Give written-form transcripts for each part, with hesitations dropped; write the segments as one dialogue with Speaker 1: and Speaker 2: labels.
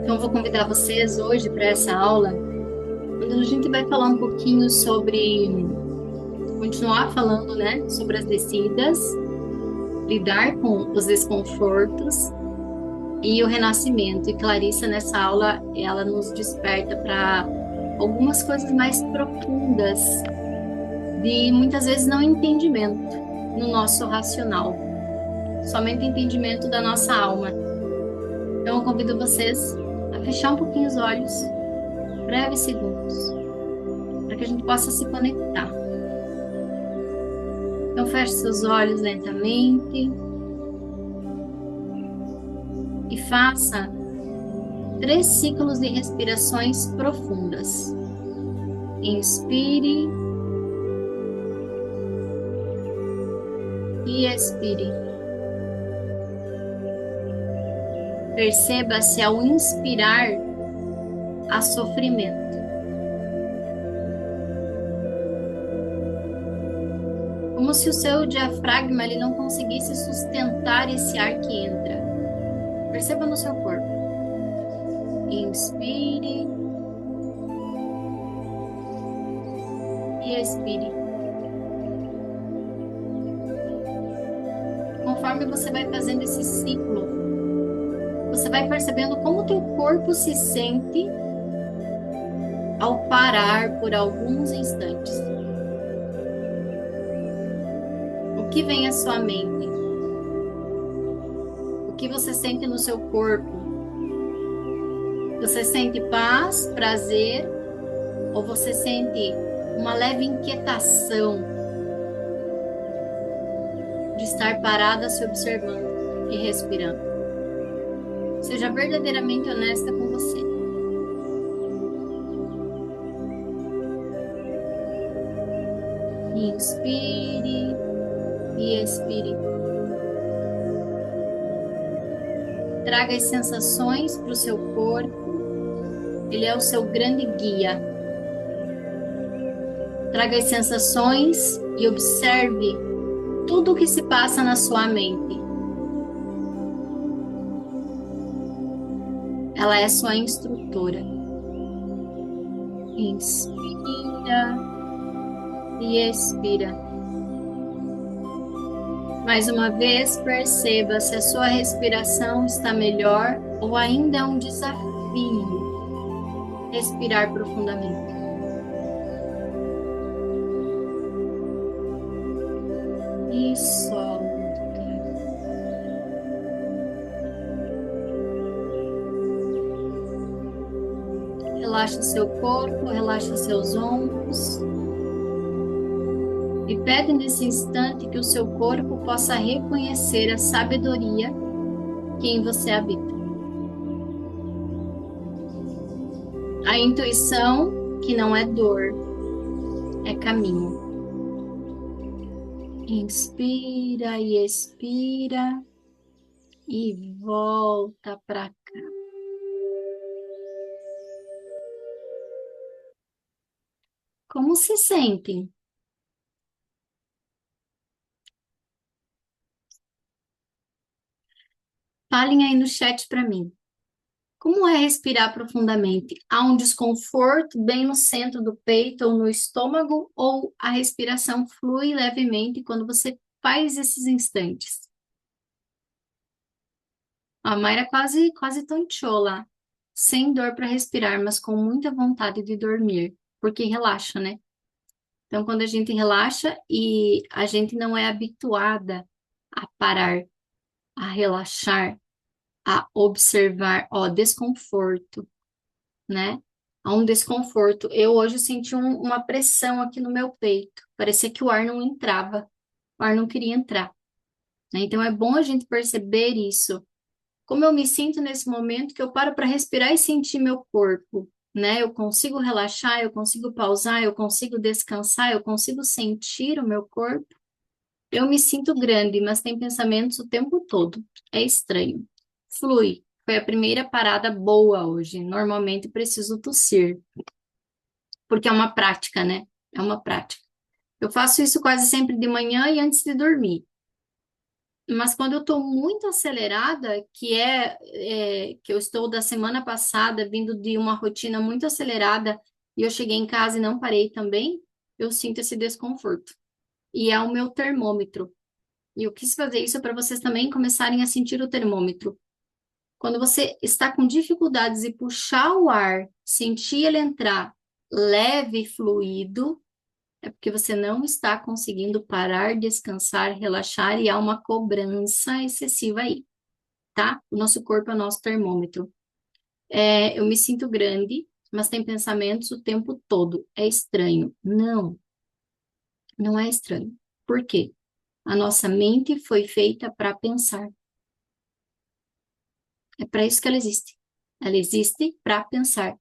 Speaker 1: Então, eu vou convidar vocês hoje para essa aula, onde a gente vai falar um pouquinho sobre, continuar falando, né, sobre as descidas, lidar com os desconfortos e o renascimento. E Clarissa, nessa aula, ela nos desperta para algumas coisas mais profundas, de muitas vezes não entendimento no nosso racional, somente entendimento da nossa alma. Então, eu convido vocês a fechar um pouquinho os olhos, breves segundos, para que a gente possa se conectar. Então, feche seus olhos lentamente e faça 3 ciclos de respirações profundas. Inspire e expire. Perceba se ao inspirar há sofrimento. Como se o seu diafragma ele não conseguisse sustentar esse ar que entra. Perceba no seu corpo. Inspire e expire. Conforme você vai fazendo esse ciclo, você vai percebendo como o teu corpo se sente ao parar por alguns instantes. O que vem à sua mente? O que você sente no seu corpo? Você sente paz, prazer, ou você sente uma leve inquietação de estar parada se observando e respirando? Seja verdadeiramente honesta com você. Inspire e expire. Traga as sensações para o seu corpo. Ele é o seu grande guia. Traga as sensações e observe tudo o que se passa na sua mente. Ela é sua instrutora. Inspira e expira. Mais uma vez, perceba se a sua respiração está melhor ou ainda é um desafio respirar profundamente. E solta. Relaxa seu corpo, relaxa seus ombros. E pede nesse instante que o seu corpo possa reconhecer a sabedoria que em você habita. A intuição que não é dor, é caminho. Inspira e expira e volta para cá. Como se sentem? Falem aí no chat para mim. Como é respirar profundamente? Há um desconforto bem no centro do peito ou no estômago, ou a respiração flui levemente quando você faz esses instantes? A Mayra quase tonteou lá. Sem dor para respirar, mas com muita vontade de dormir, porque relaxa, né? Então, quando a gente relaxa e a gente não é habituada a parar, a relaxar, a observar, ó, desconforto, né? Há um desconforto. Eu hoje senti uma pressão aqui no meu peito. Parecia que o ar não entrava, o ar não queria entrar, né? Então, é bom a gente perceber isso. Como eu me sinto nesse momento que eu paro para respirar e sentir meu corpo, né? Eu consigo relaxar, eu consigo pausar, eu consigo descansar, eu consigo sentir o meu corpo. Eu me sinto grande, mas tem pensamentos o tempo todo. É estranho. Flui. Foi a primeira parada boa hoje. Normalmente preciso tossir, porque é uma prática, né? É uma prática. Eu faço isso quase sempre de manhã e antes de dormir. Mas quando eu estou muito acelerada, que eu estou da semana passada vindo de uma rotina muito acelerada e eu cheguei em casa e não parei também, eu sinto esse desconforto. E é o meu termômetro. E eu quis fazer isso para vocês também começarem a sentir o termômetro. Quando você está com dificuldades e puxar o ar, sentir ele entrar leve e fluido, é porque você não está conseguindo parar, descansar, relaxar e há uma cobrança excessiva aí, tá? O nosso corpo é o nosso termômetro. Eu me sinto grande, mas tem pensamentos o tempo todo. É estranho. Não, não é estranho. Por quê? A nossa mente foi feita para pensar. É para isso que ela existe. Ela existe para pensar.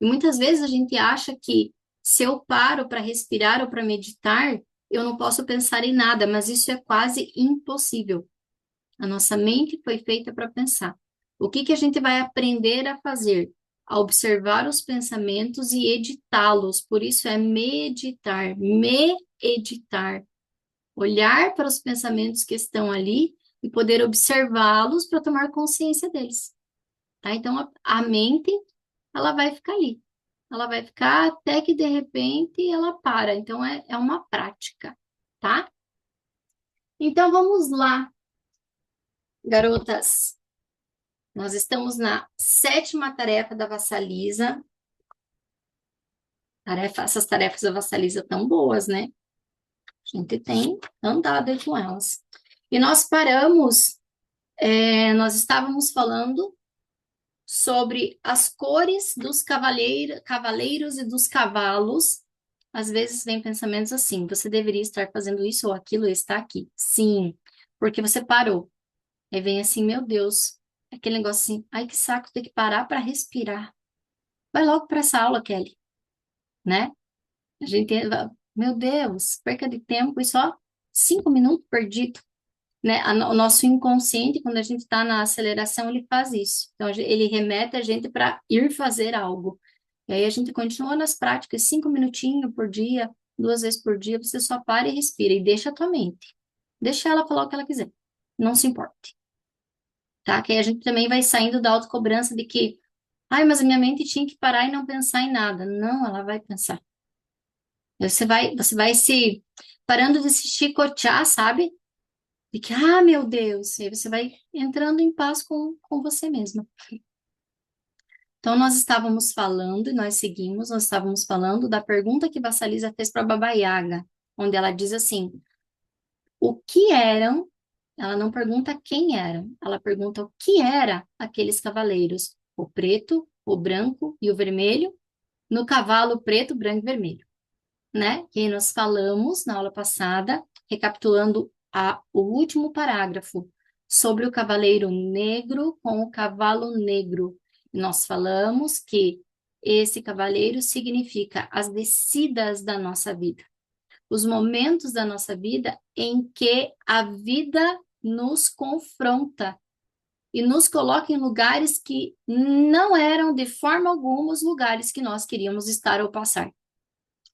Speaker 1: E muitas vezes a gente acha que se eu paro para respirar ou para meditar, eu não posso pensar em nada, mas isso é quase impossível. A nossa mente foi feita para pensar. O que que a gente vai aprender a fazer? A observar os pensamentos e editá-los. Por isso é meditar, me-editar. Olhar para os pensamentos que estão ali e poder observá-los para tomar consciência deles. Tá? Então, a mente, ela vai ficar ali. Ela vai ficar até que, de repente, ela para. Então, é uma prática, tá? Então, vamos lá, garotas. Nós estamos na sétima tarefa da Vassalisa. Essas tarefas da Vassalisa tão boas, né? A gente tem andado aí com elas. E nós paramos, nós estávamos falando sobre as cores dos cavaleiros e dos cavalos. Às vezes vem pensamentos assim: você deveria estar fazendo isso ou aquilo, está aqui. Sim, porque você parou. Aí vem assim, meu Deus, aquele negócio assim, ai que saco, tem que parar para respirar. Vai logo para essa aula, Kelly, né? A gente, meu Deus, perca de tempo e só 5 minutos perdido, né? O nosso inconsciente, quando a gente está na aceleração, ele faz isso. Então, ele remete a gente para ir fazer algo. E aí a gente continua nas práticas, 5 minutinhos por dia, 2 vezes por dia, você só para e respira e deixa a tua mente. Deixa ela falar o que ela quiser. Não se importe, tá? Que aí a gente também vai saindo da autocobrança de que, ai, mas a minha mente tinha que parar e não pensar em nada. Não, ela vai pensar. Você vai se parando de se chicotear, sabe? De que, meu Deus, e aí você vai entrando em paz com você mesma. Então, nós estávamos falando, e nós estávamos falando da pergunta que Vassalisa fez para Baba Yaga, onde ela diz assim, o que eram, ela não pergunta quem eram, ela pergunta o que era aqueles cavaleiros, o preto, o branco e o vermelho, no cavalo preto, branco e vermelho, né? E aí nós falamos na aula passada, recapitulando o último parágrafo, sobre o cavaleiro negro com o cavalo negro. Nós falamos que esse cavaleiro significa as descidas da nossa vida, os momentos da nossa vida em que a vida nos confronta e nos coloca em lugares que não eram de forma alguma os lugares que nós queríamos estar ou passar,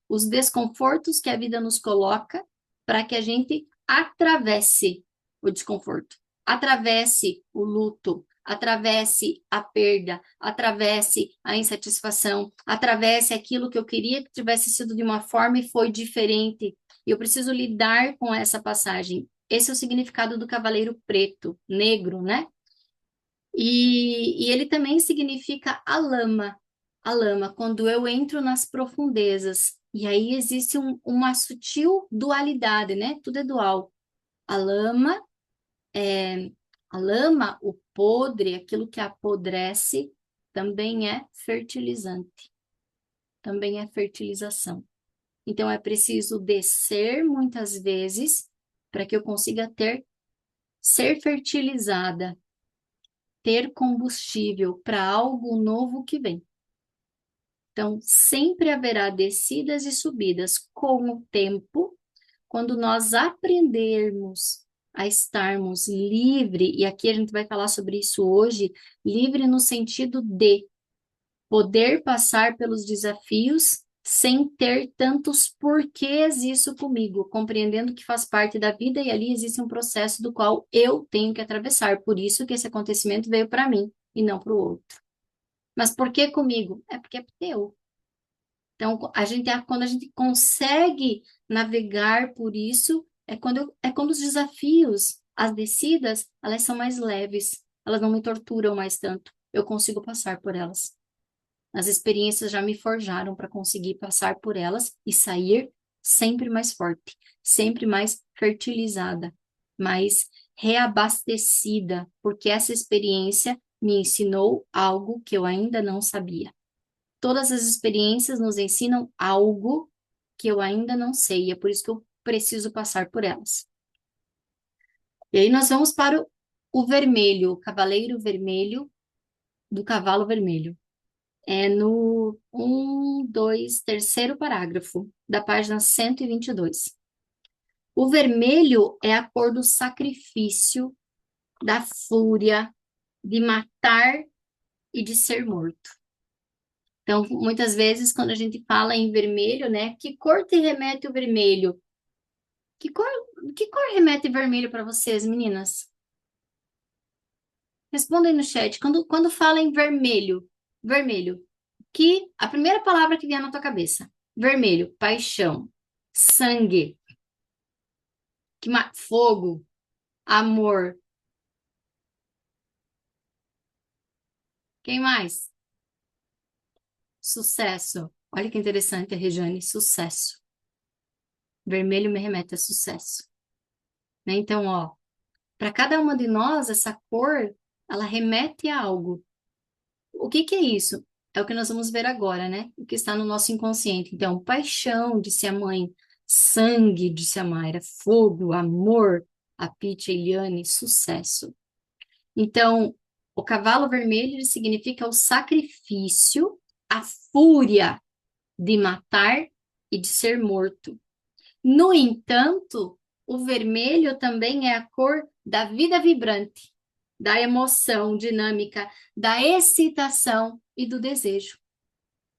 Speaker 1: os desconfortos que a vida nos coloca para que a gente atravesse o desconforto, atravesse o luto, atravesse a perda, atravesse a insatisfação, atravesse aquilo que eu queria que tivesse sido de uma forma e foi diferente. E eu preciso lidar com essa passagem. Esse é o significado do cavaleiro preto, negro, né? E ele também significa a lama, quando eu entro nas profundezas. E aí existe uma sutil dualidade, né? Tudo é dual. A lama, é, a lama, o podre, aquilo que apodrece, também é fertilizante, também é fertilização. Então é preciso descer muitas vezes para que eu consiga ser fertilizada, ter combustível para algo novo que vem. Então, sempre haverá descidas e subidas com o tempo, quando nós aprendermos a estarmos livre, e aqui a gente vai falar sobre isso hoje, livre no sentido de poder passar pelos desafios sem ter tantos porquês isso comigo, compreendendo que faz parte da vida e ali existe um processo do qual eu tenho que atravessar. Por isso que esse acontecimento veio para mim e não para o outro. Mas por que comigo? É porque é teu. Então, quando a gente consegue navegar por isso, é quando os desafios, as descidas, elas são mais leves, elas não me torturam mais tanto. Eu consigo passar por elas. As experiências já me forjaram para conseguir passar por elas e sair sempre mais forte, sempre mais fertilizada, mais reabastecida, porque essa experiência me ensinou algo que eu ainda não sabia. Todas as experiências nos ensinam algo que eu ainda não sei, e é por isso que eu preciso passar por elas. E aí nós vamos para o vermelho, o cavaleiro vermelho do cavalo vermelho. É no terceiro parágrafo da página 122. O vermelho é a cor do sacrifício, da fúria, de matar e de ser morto. Então, muitas vezes, quando a gente fala em vermelho, né? Que cor te remete o vermelho? Que cor, que cor remete vermelho para vocês, meninas? Respondem no chat. Quando fala em vermelho, vermelho, que a primeira palavra que vier na tua cabeça? Vermelho, paixão, sangue, fogo, amor. Quem mais? Sucesso. Olha que interessante, Rejane, sucesso. Vermelho me remete a sucesso, né? Então, ó, para cada uma de nós, essa cor, ela remete a algo. O que que é isso? É o que nós vamos ver agora, né? O que está no nosso inconsciente. Então, paixão, disse a mãe, sangue, disse a Mayra, fogo, amor, a Pitty, a Eliane, sucesso. Então, o cavalo vermelho ele significa o sacrifício, a fúria de matar e de ser morto. No entanto, o vermelho também é a cor da vida vibrante, da emoção dinâmica, da excitação e do desejo.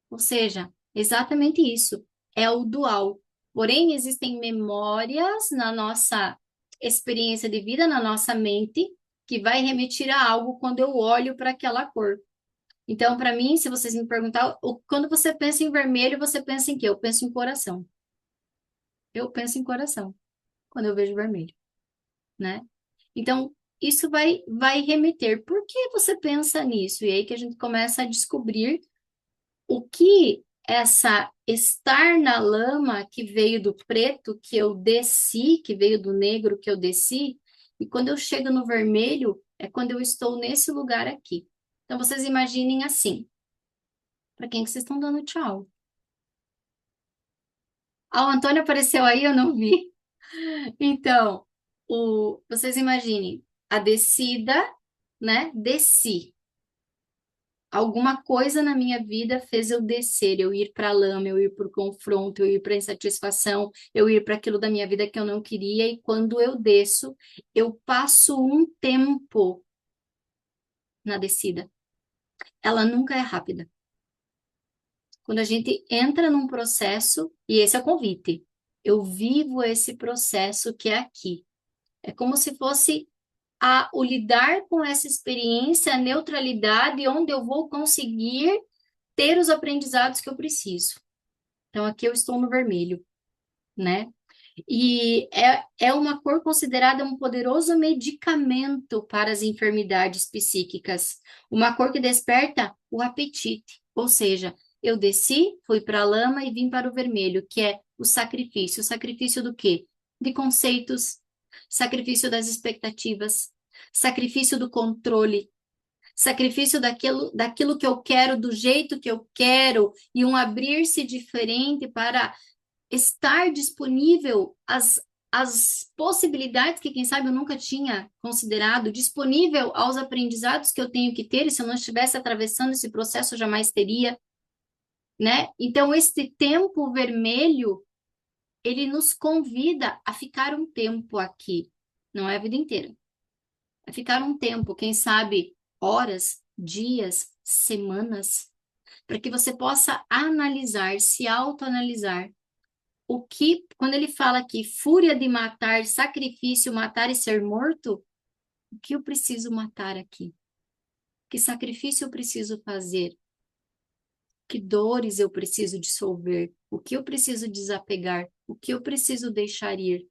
Speaker 1: Ou seja, exatamente isso. É o dual. Porém, existem memórias na nossa experiência de vida, na nossa mente, que vai remeter a algo quando eu olho para aquela cor. Então, para mim, se vocês me perguntar, quando você pensa em vermelho, você pensa em quê? Eu penso em coração. Eu penso em coração quando eu vejo vermelho, né? Então, isso vai remeter. Por que você pensa nisso? E aí que a gente começa a descobrir o que essa estar na lama que veio do preto, que eu desci, que veio do negro que eu desci, e quando eu chego no vermelho, é quando eu estou nesse lugar aqui. Então, vocês imaginem assim. Para quem que vocês estão dando tchau? Ah, o Antônio apareceu aí, eu não vi. Então, vocês imaginem a descida, né? Desci. Alguma coisa na minha vida fez eu descer, eu ir para a lama, eu ir para o confronto, eu ir para a insatisfação, eu ir para aquilo da minha vida que eu não queria. E quando eu desço, eu passo um tempo na descida. Ela nunca é rápida. Quando a gente entra num processo, e esse é o convite, eu vivo esse processo que é aqui. É como se fosse o lidar com essa experiência, a neutralidade, onde eu vou conseguir ter os aprendizados que eu preciso. Então, aqui eu estou no vermelho, né? E é uma cor considerada um poderoso medicamento para as enfermidades psíquicas. Uma cor que desperta o apetite. Ou seja, eu desci, fui para a lama e vim para o vermelho, que é o sacrifício. O sacrifício do quê? De conceitos, sacrifício das expectativas, sacrifício do controle, sacrifício daquilo que eu quero, do jeito que eu quero, e um abrir-se diferente para estar disponível às possibilidades que, quem sabe, eu nunca tinha considerado, disponível aos aprendizados que eu tenho que ter, e se eu não estivesse atravessando esse processo, eu jamais teria, né? Então, este tempo vermelho, ele nos convida a ficar um tempo aqui, não é a vida inteira, é ficar um tempo, quem sabe, horas, dias, semanas, para que você possa analisar, se autoanalisar. O que, quando ele fala aqui, fúria de matar, sacrifício, matar e ser morto, o que eu preciso matar aqui? Que sacrifício eu preciso fazer? Que dores eu preciso dissolver? O que eu preciso desapegar? O que eu preciso deixar ir?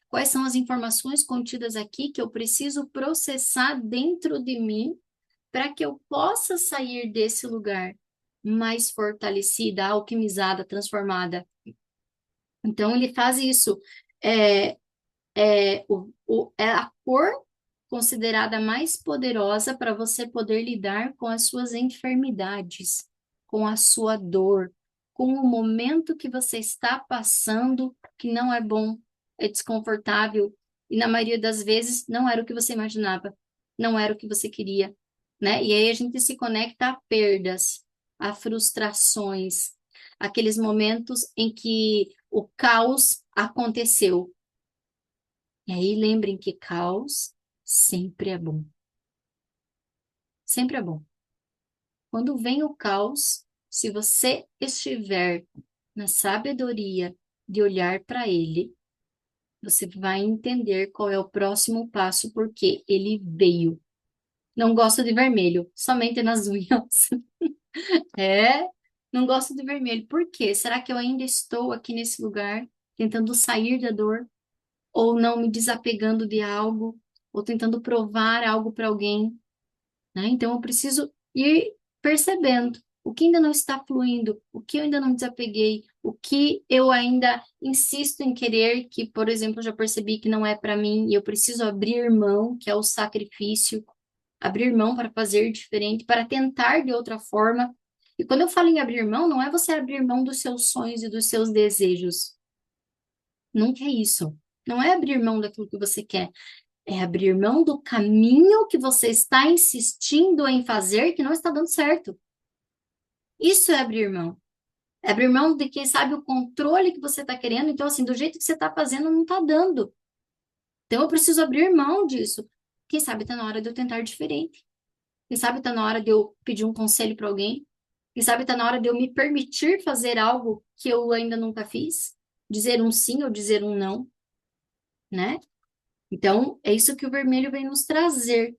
Speaker 1: Quais são as informações contidas aqui que eu preciso processar dentro de mim para que eu possa sair desse lugar mais fortalecida, alquimizada, transformada? Então, ele faz isso. É, é a cor considerada mais poderosa para você poder lidar com as suas enfermidades, com a sua dor, com o momento que você está passando, que não é bom, é desconfortável, e na maioria das vezes não era o que você imaginava, não era o que você queria, né? E aí a gente se conecta a perdas, a frustrações, aqueles momentos em que o caos aconteceu. E aí lembrem que caos sempre é bom. Sempre é bom. Quando vem o caos, se você estiver na sabedoria de olhar para ele, você vai entender qual é o próximo passo, porque ele veio. Não gosto de vermelho, somente nas unhas. É, não gosto de vermelho. Por quê? Será que eu ainda estou aqui nesse lugar, tentando sair da dor, ou não me desapegando de algo, ou tentando provar algo para alguém? Né? Então, eu preciso ir percebendo o que ainda não está fluindo, o que eu ainda não desapeguei, o que eu ainda insisto em querer, que, por exemplo, eu já percebi que não é para mim, e eu preciso abrir mão, que é o sacrifício, abrir mão para fazer diferente, para tentar de outra forma. E quando eu falo em abrir mão, não é você abrir mão dos seus sonhos e dos seus desejos. Nunca é isso. Não é abrir mão daquilo que você quer, é abrir mão do caminho que você está insistindo em fazer que não está dando certo. Isso é abrir mão. É abrir mão de, quem sabe, o controle que você está querendo. Então, assim, do jeito que você está fazendo, não está dando. Então, eu preciso abrir mão disso. Quem sabe está na hora de eu tentar diferente. Quem sabe está na hora de eu pedir um conselho para alguém. Quem sabe está na hora de eu me permitir fazer algo que eu ainda nunca fiz. Dizer um sim ou dizer um não, né? Então, é isso que o vermelho vem nos trazer.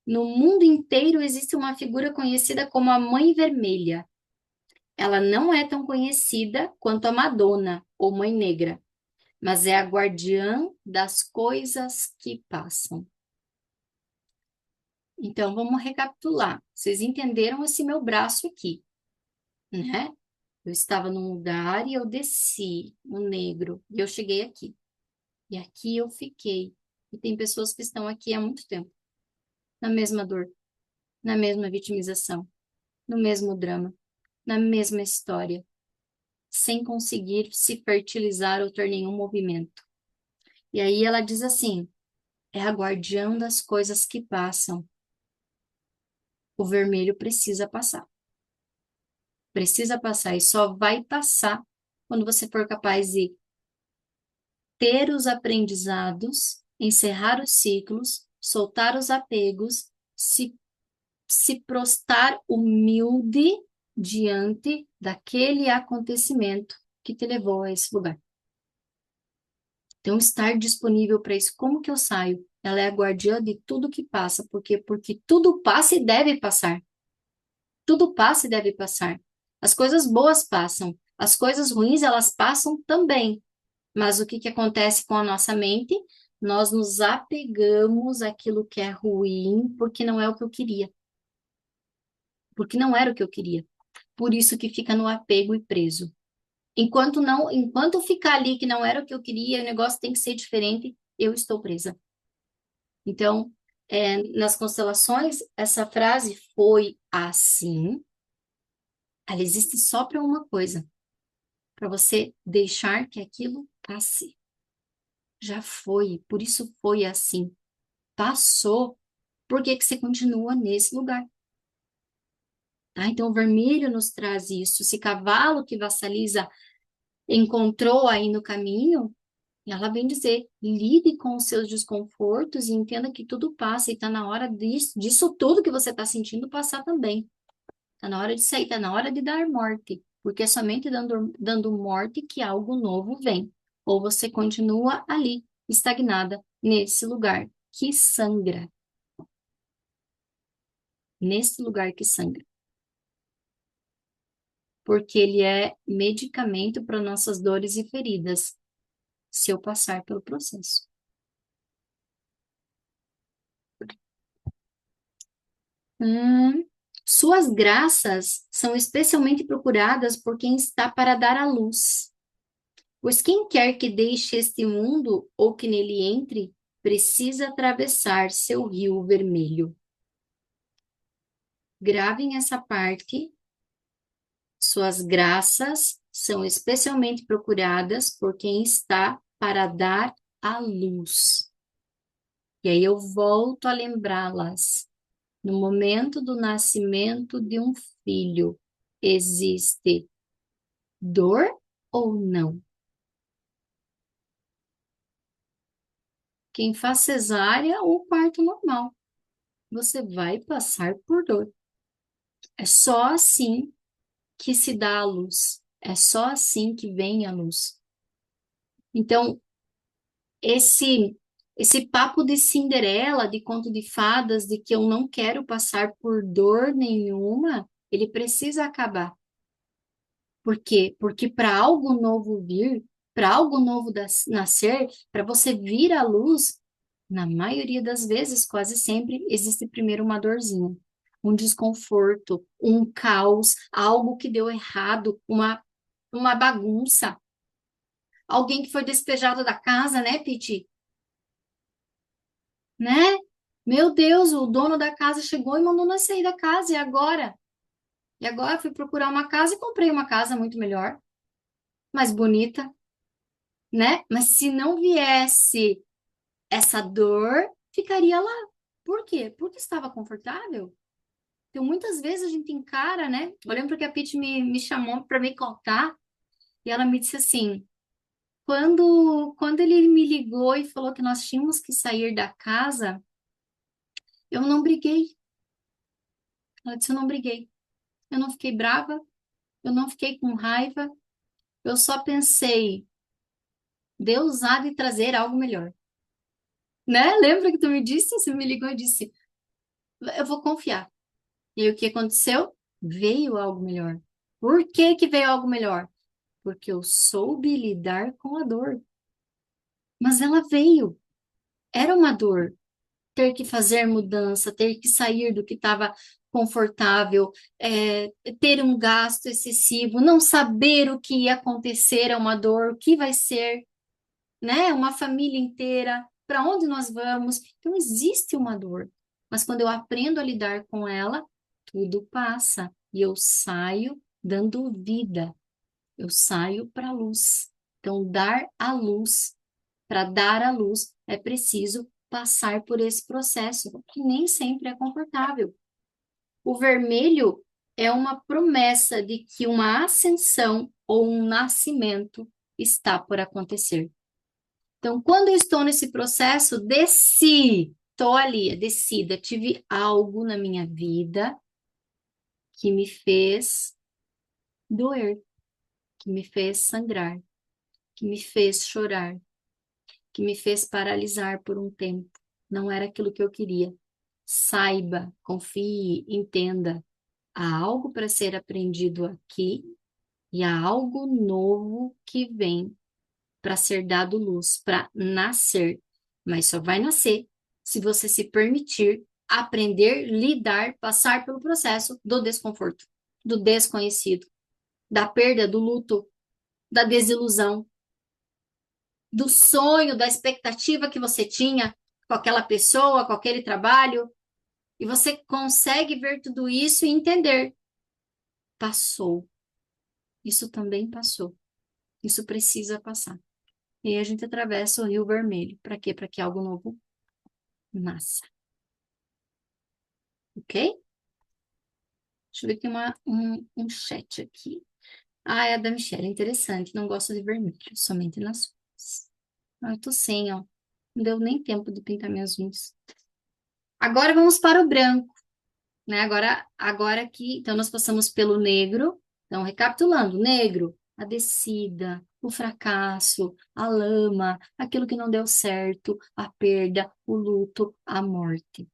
Speaker 1: No mundo inteiro existe uma figura conhecida como a Mãe Vermelha. Ela não é tão conhecida quanto a Madonna ou Mãe Negra, mas é a guardiã das coisas que passam. Então, vamos recapitular. Vocês entenderam esse meu braço aqui, né? Eu estava num lugar e eu desci, no negro, e eu cheguei aqui. E aqui eu fiquei. E tem pessoas que estão aqui há muito tempo, na mesma dor, na mesma vitimização, no mesmo drama, na mesma história, sem conseguir se fertilizar ou ter nenhum movimento. E aí ela diz assim: é a guardiã das coisas que passam. O vermelho precisa passar. Precisa passar e só vai passar quando você for capaz de ter os aprendizados, encerrar os ciclos, soltar os apegos, se prostrar humilde diante daquele acontecimento que te levou a esse lugar. Então, estar disponível para isso. Como que eu saio? Ela é a guardiã de tudo que passa. Por quê? Porque tudo passa e deve passar. Tudo passa e deve passar. As coisas boas passam. As coisas ruins, elas passam também. Mas o que que acontece com a nossa mente? Nós nos apegamos àquilo que é ruim porque não é o que eu queria. Porque não era o que eu queria. Por isso que fica no apego e preso. Enquanto ficar ali que não era o que eu queria, o negócio tem que ser diferente, eu estou presa. Então, nas constelações, essa frase foi assim, ela existe só para uma coisa, para você deixar que aquilo passe. Já foi, por isso foi assim. Passou, por que que você continua nesse lugar? Tá? Então, o vermelho nos traz isso. Esse cavalo que vassaliza encontrou aí no caminho, ela vem dizer, lide com os seus desconfortos e entenda que tudo passa e está na hora disso tudo que você está sentindo passar também. Tá na hora de sair, tá na hora de dar morte. Porque é somente dando morte que algo novo vem. Ou você continua ali, estagnada, nesse lugar que sangra. Nesse lugar que sangra. Porque ele é medicamento para nossas dores e feridas, se eu passar pelo processo. Hum, Suas graças são especialmente procuradas por quem está para dar à luz. Pois quem quer que deixe este mundo ou que nele entre, precisa atravessar seu rio vermelho. Gravem essa parte. Suas graças são especialmente procuradas por quem está para dar à luz. E aí eu volto a lembrá-las. No momento do nascimento de um filho, existe dor ou não? Quem faz cesárea ou parto normal, você vai passar por dor. É só assim que se dá a luz. É só assim que vem a luz. Então, esse papo de Cinderela, de conto de fadas, de que eu não quero passar por dor nenhuma, ele precisa acabar. Por quê? Porque para algo novo vir, para algo novo nascer, para você vir à luz, na maioria das vezes, quase sempre, existe primeiro uma dorzinha, um desconforto, um caos, algo que deu errado, uma bagunça. Alguém que foi despejado da casa, né, Piti? Né? Meu Deus, o dono da casa chegou e mandou nós sair da casa, e agora? E agora eu fui procurar uma casa e comprei uma casa muito melhor, mais bonita, né? Mas se não viesse essa dor, ficaria lá. Por quê? Porque estava confortável. Então, muitas vezes a gente encara, né? Eu lembro que a Pitty me chamou para me contar e ela me disse assim: quando ele me ligou e falou que nós tínhamos que sair da casa, eu não briguei. Ela disse: eu não briguei. Eu não fiquei brava, eu não fiquei com raiva, eu só pensei, Deus há de trazer algo melhor. Né? Lembra que tu me disse? Você me ligou e disse: eu vou confiar. E o que aconteceu? Veio algo melhor. Por que que veio algo melhor? Porque eu soube lidar com a dor. Mas ela veio. Era uma dor. Ter que fazer mudança, ter que sair do que estava confortável, ter um gasto excessivo, não saber o que ia acontecer é uma dor, o que vai ser, né? Uma família inteira, para onde nós vamos? Então existe uma dor. Mas quando eu aprendo a lidar com ela, tudo passa e eu saio dando vida. Eu saio para a luz. Então, dar a luz, para dar a luz, é preciso passar por esse processo, que nem sempre é confortável. O vermelho é uma promessa de que uma ascensão ou um nascimento está por acontecer. Então, quando eu estou nesse processo, desci, estou ali, é descida, tive algo na minha vida que me fez doer, que me fez sangrar, que me fez chorar, que me fez paralisar por um tempo. Não era aquilo que eu queria. Saiba, confie, entenda. Há algo para ser aprendido aqui e há algo novo que vem para ser dado luz, para nascer. Mas só vai nascer se você se permitir aprender, lidar, passar pelo processo do desconforto, do desconhecido, da perda, do luto, da desilusão, do sonho, da expectativa que você tinha com aquela pessoa, com aquele trabalho, e você consegue ver tudo isso e entender. Passou. Isso também passou. Isso precisa passar. E aí a gente atravessa o Rio Vermelho. Para quê? Para que algo novo nasça. Ok? Deixa eu ver, tem um chat aqui. Ah, é a da Michelle. Interessante. Não gosto de vermelho, somente nas unhas. Ah, eu tô sem, ó. Não deu nem tempo de pintar minhas unhas. Agora vamos para o branco. né? Agora aqui, então nós passamos pelo negro. Então, recapitulando, negro, a descida, o fracasso, a lama, aquilo que não deu certo, a perda, o luto, a morte.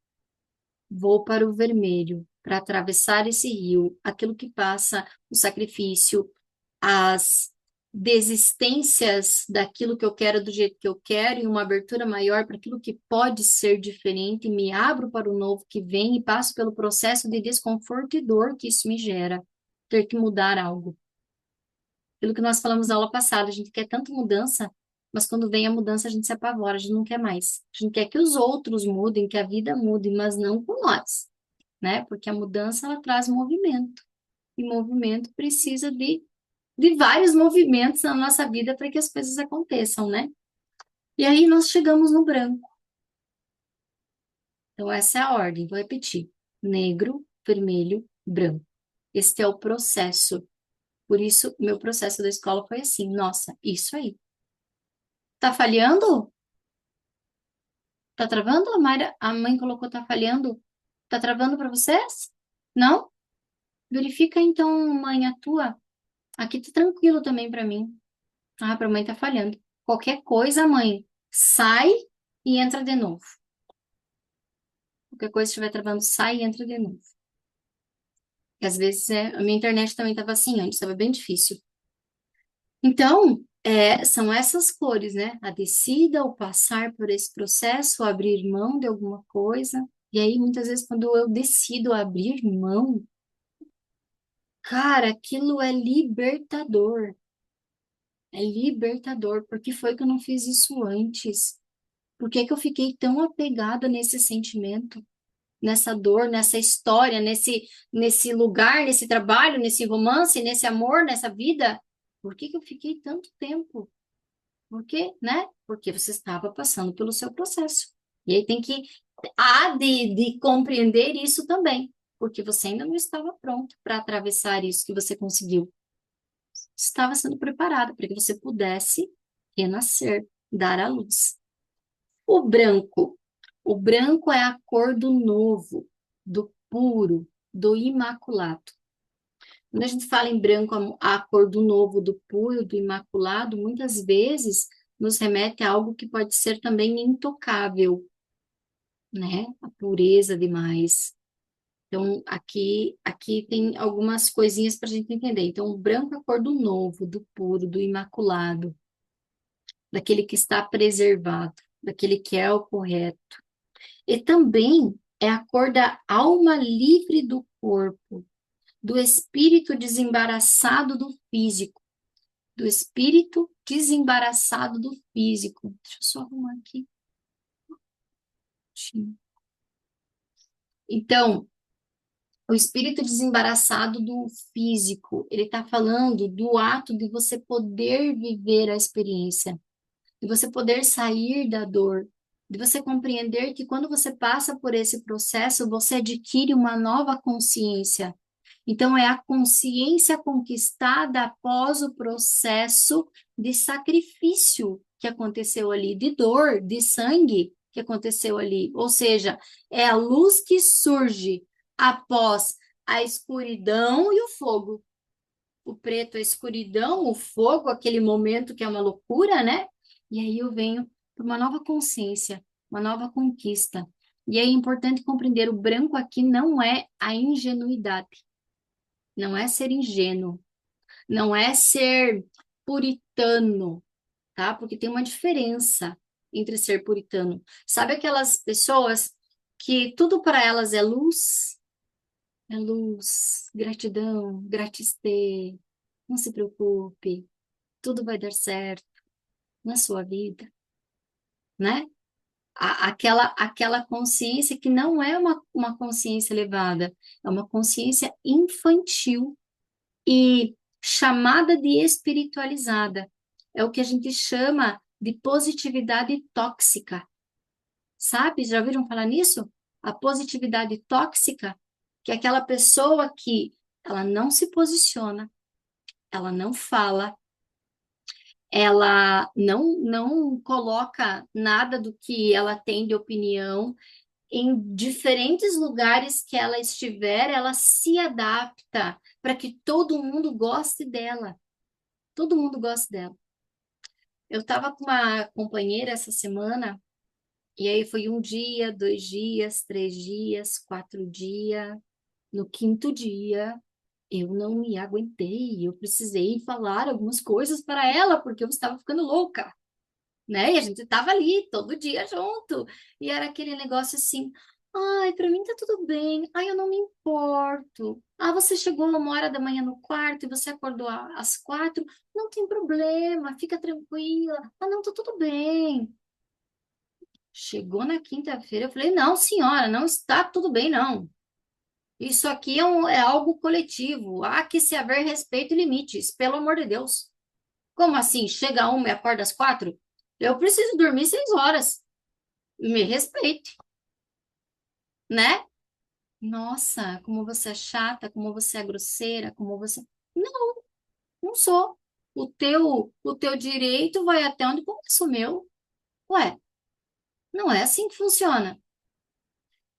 Speaker 1: Vou para o vermelho, para atravessar esse rio, aquilo que passa, o sacrifício, as desistências daquilo que eu quero do jeito que eu quero e uma abertura maior para aquilo que pode ser diferente, me abro para o novo que vem e passo pelo processo de desconforto e dor que isso me gera, ter que mudar algo. Aquilo que nós falamos na aula passada, a gente quer tanto mudança, mas quando vem a mudança a gente se apavora, a gente não quer mais. A gente quer que os outros mudem, que a vida mude, mas não com nós, né? Porque a mudança ela traz movimento. E movimento precisa de vários movimentos na nossa vida para que as coisas aconteçam, né? E aí nós chegamos no branco. Então, essa é a ordem, vou repetir: negro, vermelho, branco. Este é o processo. Por isso, o meu processo da escola foi assim: nossa, isso aí. Tá falhando? Tá travando? A mãe colocou tá falhando. Tá travando para vocês? Não? Verifica então, mãe, a tua. Aqui tá tranquilo também para mim. Ah, para mãe tá falhando. Qualquer coisa, mãe, sai e entra de novo. Qualquer coisa estiver travando, sai e entra de novo. E às vezes a minha internet também estava assim antes, estava bem difícil. Então, são essas cores, né? A descida, o passar por esse processo, o abrir mão de alguma coisa. E aí, muitas vezes, quando eu decido abrir mão, cara, aquilo é libertador. É libertador. Por que foi que eu não fiz isso antes? Por que que eu fiquei tão apegada nesse sentimento? Nessa dor, nessa história, nesse lugar, nesse trabalho, nesse romance, nesse amor, nessa vida? Por que que eu fiquei tanto tempo? Por quê, né? Porque você estava passando pelo seu processo. E aí há de compreender isso também, porque você ainda não estava pronto para atravessar isso que você conseguiu. Estava sendo preparado para que você pudesse renascer, dar à luz. O branco. O branco é a cor do novo, do puro, do imaculado. Quando a gente fala em branco, a cor do novo, do puro, do imaculado, muitas vezes nos remete a algo que pode ser também intocável, né? A pureza demais. Então, aqui tem algumas coisinhas para a gente entender. Então, o branco é a cor do novo, do puro, do imaculado, daquele que está preservado, daquele que é o correto. E também é a cor da alma livre do corpo, do espírito desembaraçado do físico, do espírito desembaraçado do físico. Deixa eu só arrumar aqui. Então, o espírito desembaraçado do físico, ele está falando do ato de você poder viver a experiência, de você poder sair da dor, de você compreender que quando você passa por esse processo, você adquire uma nova consciência. Então, é a consciência conquistada após o processo de sacrifício que aconteceu ali, de dor, de sangue que aconteceu ali. Ou seja, é a luz que surge após a escuridão e o fogo. O preto, a escuridão, o fogo, aquele momento que é uma loucura, né? E aí eu venho para uma nova consciência, uma nova conquista. E é importante compreender, o branco aqui não é a ingenuidade, não é ser ingênuo, não é ser puritano, tá? Porque tem uma diferença entre ser puritano. Sabe aquelas pessoas que tudo para elas é luz, gratidão, gratistê, não se preocupe, tudo vai dar certo na sua vida, né? Aquela consciência que não é uma consciência elevada, é uma consciência infantil e chamada de espiritualizada. É o que a gente chama de positividade tóxica. Sabe? Já ouviram falar nisso? A positividade tóxica, que é aquela pessoa que ela não se posiciona, ela não fala, ela não coloca nada do que ela tem de opinião, em diferentes lugares que ela estiver, ela se adapta para que todo mundo goste dela. Todo mundo goste dela. Eu estava com uma companheira essa semana, e aí foi um dia, 2 dias, 3 dias, 4 dias. No quinto dia, eu não me aguentei. Eu precisei falar algumas coisas para ela, porque eu estava ficando louca, né? E a gente tava ali todo dia junto. E era aquele negócio assim: ai, pra mim tá tudo bem. Ai, eu não me importo. Ah, você chegou 1 hora da manhã no quarto e você acordou às 4. Não tem problema, fica tranquila. Ah, não, tá tudo bem. Chegou na quinta-feira, eu falei: não, senhora, não está tudo bem, não. Isso aqui é algo coletivo. Há que se haver respeito e limites, pelo amor de Deus. Como assim? Chega 1 e acorda às 4? Eu preciso dormir 6 horas. Me respeite, né? Nossa, como você é chata, como você é grosseira, como você. Não, não sou. O teu direito vai até onde começa o meu. Ué, não é assim que funciona.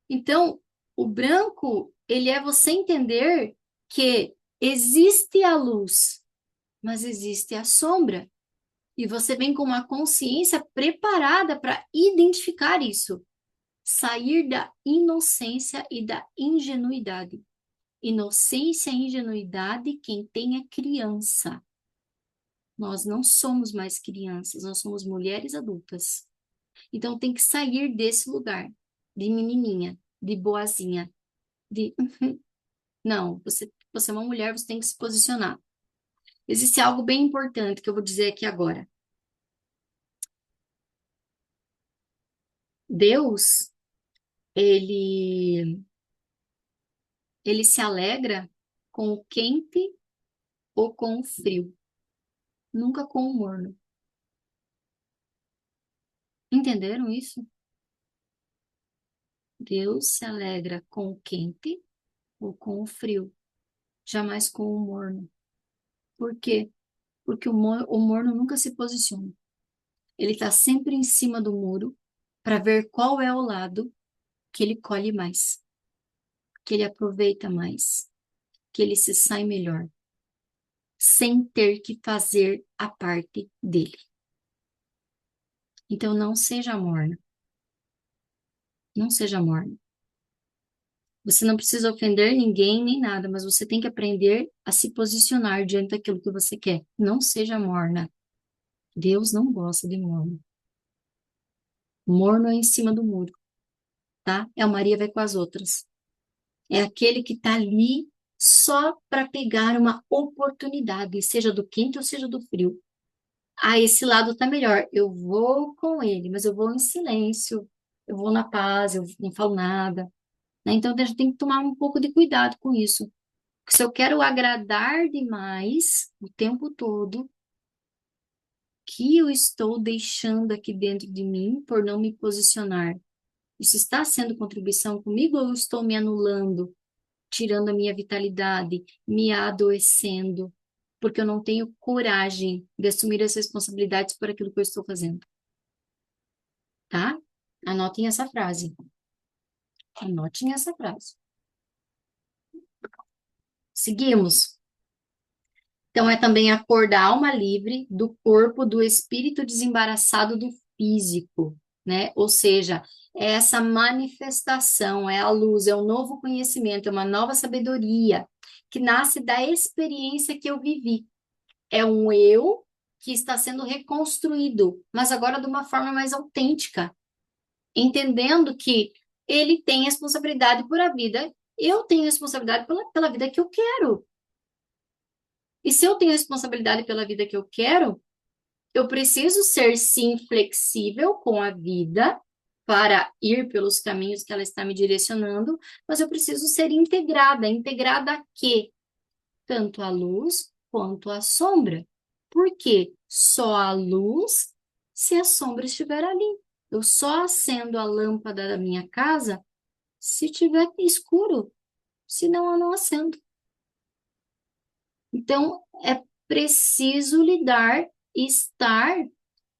Speaker 1: Então, o branco, ele é você entender que existe a luz, mas existe a sombra. E você vem com uma consciência preparada para identificar isso. Sair da inocência e da ingenuidade. Inocência e ingenuidade, quem tem é criança. Nós não somos mais crianças, nós somos mulheres adultas. Então tem que sair desse lugar de menininha, de boazinha, de não, você é uma mulher, você tem que se posicionar. Existe algo bem importante que eu vou dizer aqui agora. Deus, ele ele se alegra com o quente ou com o frio, nunca com o morno. Entenderam isso? Deus se alegra com o quente ou com o frio, jamais com o morno. Por quê? Porque o morno nunca se posiciona. Ele está sempre em cima do muro para ver qual é o lado que ele colhe mais, que ele aproveita mais, que ele se sai melhor, sem ter que fazer a parte dele. Então não seja morna, não seja morna. Você não precisa ofender ninguém nem nada, mas você tem que aprender a se posicionar diante daquilo que você quer. Não seja morna. Deus não gosta de morno. Morno é em cima do muro, tá? É o Maria vai com as outras. É aquele que tá ali só para pegar uma oportunidade, seja do quente ou seja do frio. Ah, esse lado tá melhor. Eu vou com ele, mas eu vou em silêncio. Eu vou na paz, eu não falo nada, né? Então a gente tem que tomar um pouco de cuidado com isso. Porque se eu quero agradar demais o tempo todo, que eu estou deixando aqui dentro de mim por não me posicionar? Isso está sendo contribuição comigo ou eu estou me anulando, tirando a minha vitalidade, me adoecendo, porque eu não tenho coragem de assumir as responsabilidades por aquilo que eu estou fazendo, tá? Anotem essa frase. Anotem essa frase. Seguimos. Então, é também a cor da alma livre, do corpo, do espírito desembaraçado do físico, né? Ou seja, é essa manifestação, é a luz, é um novo conhecimento, é uma nova sabedoria que nasce da experiência que eu vivi. É um eu que está sendo reconstruído, mas agora de uma forma mais autêntica, entendendo que ele tem responsabilidade por a vida, eu tenho responsabilidade pela vida que eu quero. E se eu tenho responsabilidade pela vida que eu quero, eu preciso ser sim flexível com a vida para ir pelos caminhos que ela está me direcionando, mas eu preciso ser integrada. Integrada a quê? Tanto a luz quanto a sombra. Por quê? Só a luz se a sombra estiver ali. Eu só acendo a lâmpada da minha casa se tiver escuro, senão eu não acendo. Então, é preciso lidar e estar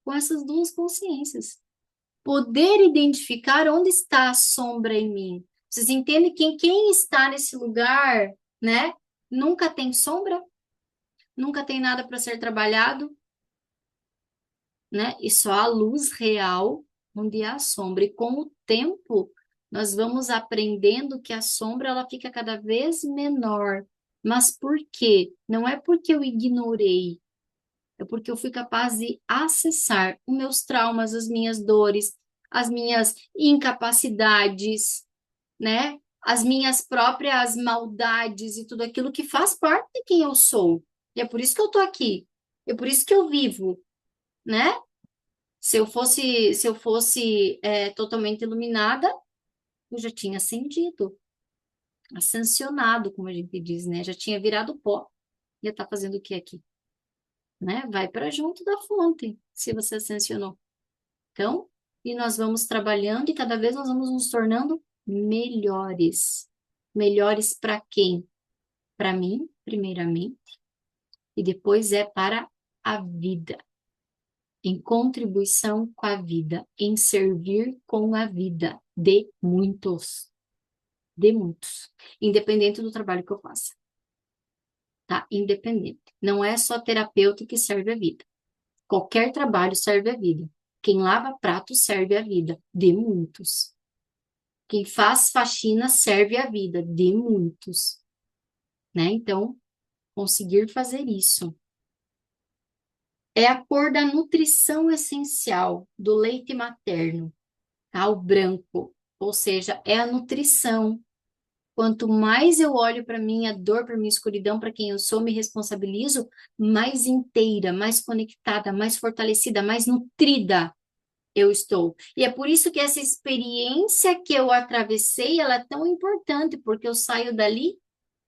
Speaker 1: com essas duas consciências. poder identificar onde está a sombra em mim. Vocês entendem que quem está nesse lugar, né? Nunca tem sombra, nunca tem nada para ser trabalhado, né? E só a luz real onde há a sombra. E com o tempo, nós vamos aprendendo que a sombra ela fica cada vez menor. Mas por quê? Não é porque eu ignorei, é porque eu fui capaz de acessar os meus traumas, as minhas dores, as minhas incapacidades, né? As minhas próprias maldades e tudo aquilo que faz parte de quem eu sou. E é por isso que eu tô aqui. É por isso que eu vivo, né? Se eu fosse totalmente iluminada, eu já tinha ascendido, ascensionado, como a gente diz, né? Já tinha virado pó. Ia estar fazendo o que aqui, né? Vai para junto da fonte, se você ascensionou. Então, e nós vamos trabalhando e cada vez nós vamos nos tornando melhores. Melhores para quem? Para mim, primeiramente, e depois é para a vida. Em contribuição com a vida, em servir com a vida de muitos, independente do trabalho que eu faça, tá? Independente. Não é só terapeuta que serve a vida. Qualquer trabalho serve a vida. Quem lava prato serve a vida de muitos. Quem faz faxina serve a vida de muitos, né? Então, conseguir fazer isso é a cor da nutrição essencial do leite materno, tá? O branco, ou seja, é a nutrição. Quanto mais eu olho para minha dor, para minha escuridão, para quem eu sou, me responsabilizo, mais inteira, mais conectada, mais fortalecida, mais nutrida eu estou. E é por isso que essa experiência que eu atravessei, ela é tão importante, porque eu saio dali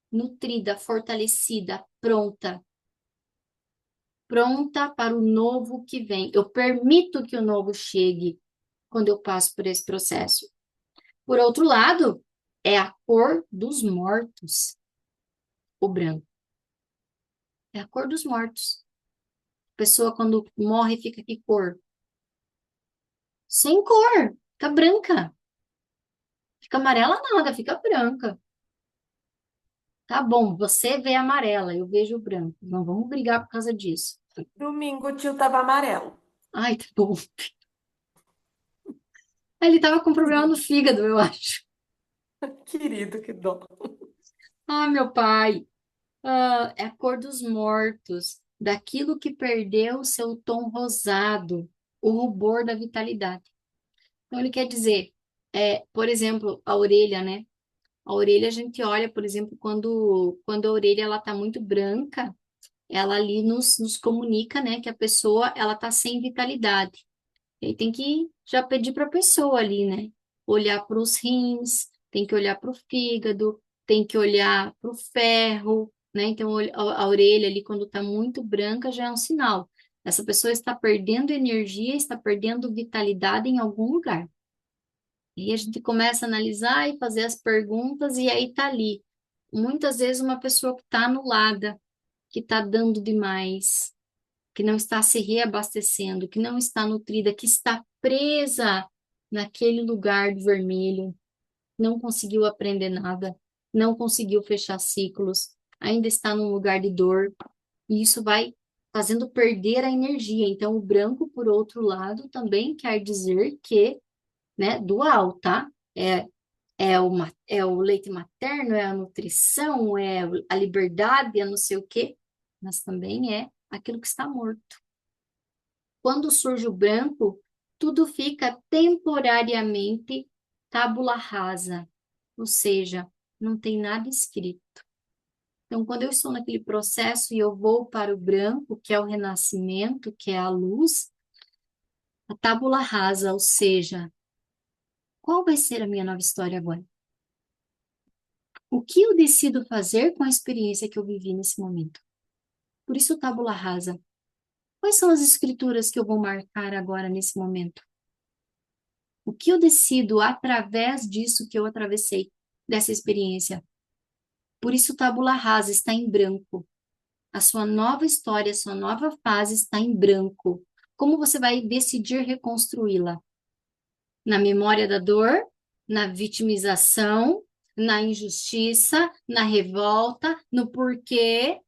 Speaker 1: nutrida, fortalecida, pronta, pronta para o novo que vem. Eu permito que o novo chegue quando eu passo por esse processo. Por outro lado, é a cor dos mortos, o branco. É a cor dos mortos. A pessoa, quando morre, fica que cor? Sem cor, fica branca. Fica amarela nada, fica branca. Tá bom, você vê amarela, eu vejo branco. Não vamos brigar por causa disso.
Speaker 2: Domingo o tio tava amarelo.
Speaker 1: Ai, tá bom. Ele tava com problema no fígado, eu acho.
Speaker 2: Querido, que dó.
Speaker 1: Ah, meu pai. Ah, é a cor dos mortos, daquilo que perdeu o seu tom rosado, o rubor da vitalidade. Então, ele quer dizer, por exemplo, a orelha, né? A orelha, a gente olha, por exemplo, quando a orelha ela tá muito branca, ela ali nos comunica, né, que a pessoa ela tá sem vitalidade. E aí tem que já pedir para a pessoa ali, né? Olhar para os rins, tem que olhar para o fígado, tem que olhar para o ferro, né? Então a orelha ali quando está muito branca já é um sinal. Essa pessoa está perdendo energia, está perdendo vitalidade em algum lugar. E a gente começa a analisar e fazer as perguntas e aí tá ali. Muitas vezes uma pessoa que está anulada, que está dando demais, que não está se reabastecendo, que não está nutrida, que está presa naquele lugar do vermelho, não conseguiu aprender nada, não conseguiu fechar ciclos, ainda está num lugar de dor, e isso vai fazendo perder a energia. Então, o branco, por outro lado, também quer dizer que, né, dual, tá? É o leite materno, é a nutrição, é a liberdade, é não sei o quê, mas também é aquilo que está morto. Quando surge o branco, tudo fica temporariamente tábula rasa, ou seja, não tem nada escrito. Então, quando eu estou naquele processo e eu vou para o branco, que é o renascimento, que é a luz, a tábula rasa, ou seja, qual vai ser a minha nova história agora? O que eu decido fazer com a experiência que eu vivi nesse momento? Por isso, tábula rasa. Quais são as escrituras que eu vou marcar agora nesse momento? O que eu decido através disso que eu atravessei, dessa experiência? Por isso, tábula rasa está em branco. A sua nova história, a sua nova fase está em branco. Como você vai decidir reconstruí-la? Na memória da dor, na vitimização, na injustiça, na revolta, no porquê,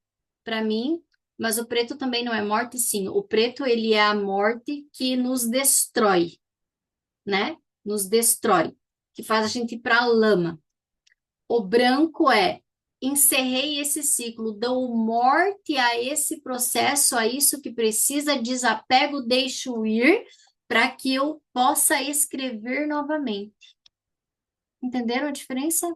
Speaker 1: para mim. Mas o preto também não é morte, sim. O preto, ele é a morte que nos destrói, né? Nos destrói, que faz a gente ir para a lama. O branco é encerrei esse ciclo, dou morte a esse processo, a isso que precisa, desapego, deixo ir, para que eu possa escrever novamente. Entenderam a diferença?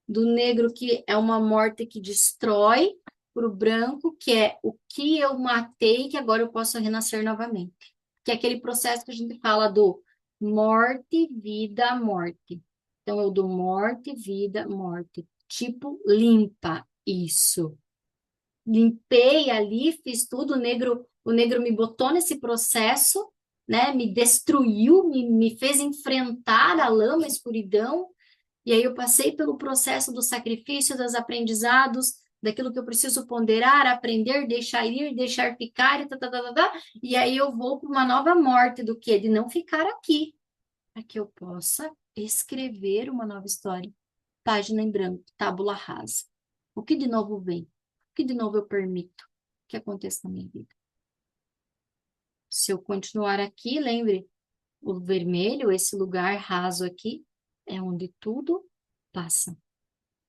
Speaker 1: Do negro, que é uma morte que destrói, para o branco, que é o que eu matei, que agora eu posso renascer novamente. Que é aquele processo que a gente fala do morte, vida, morte. Então, eu dou morte, vida, morte. Tipo, limpa isso. Limpei ali, fiz tudo, o negro me botou nesse processo, né? Me destruiu, me fez enfrentar a lama, a escuridão, e aí eu passei pelo processo do sacrifício, dos aprendizados, daquilo que eu preciso ponderar, aprender, deixar ir, deixar ficar, e tá, tá, tá, tá, tá. E aí eu vou para uma nova morte do que? De não ficar aqui, para que eu possa escrever uma nova história. Página em branco, tábula rasa. O que de novo vem? O que de novo eu permito que aconteça na minha vida? Se eu continuar aqui, lembre, o vermelho, esse lugar raso aqui, é onde tudo passa.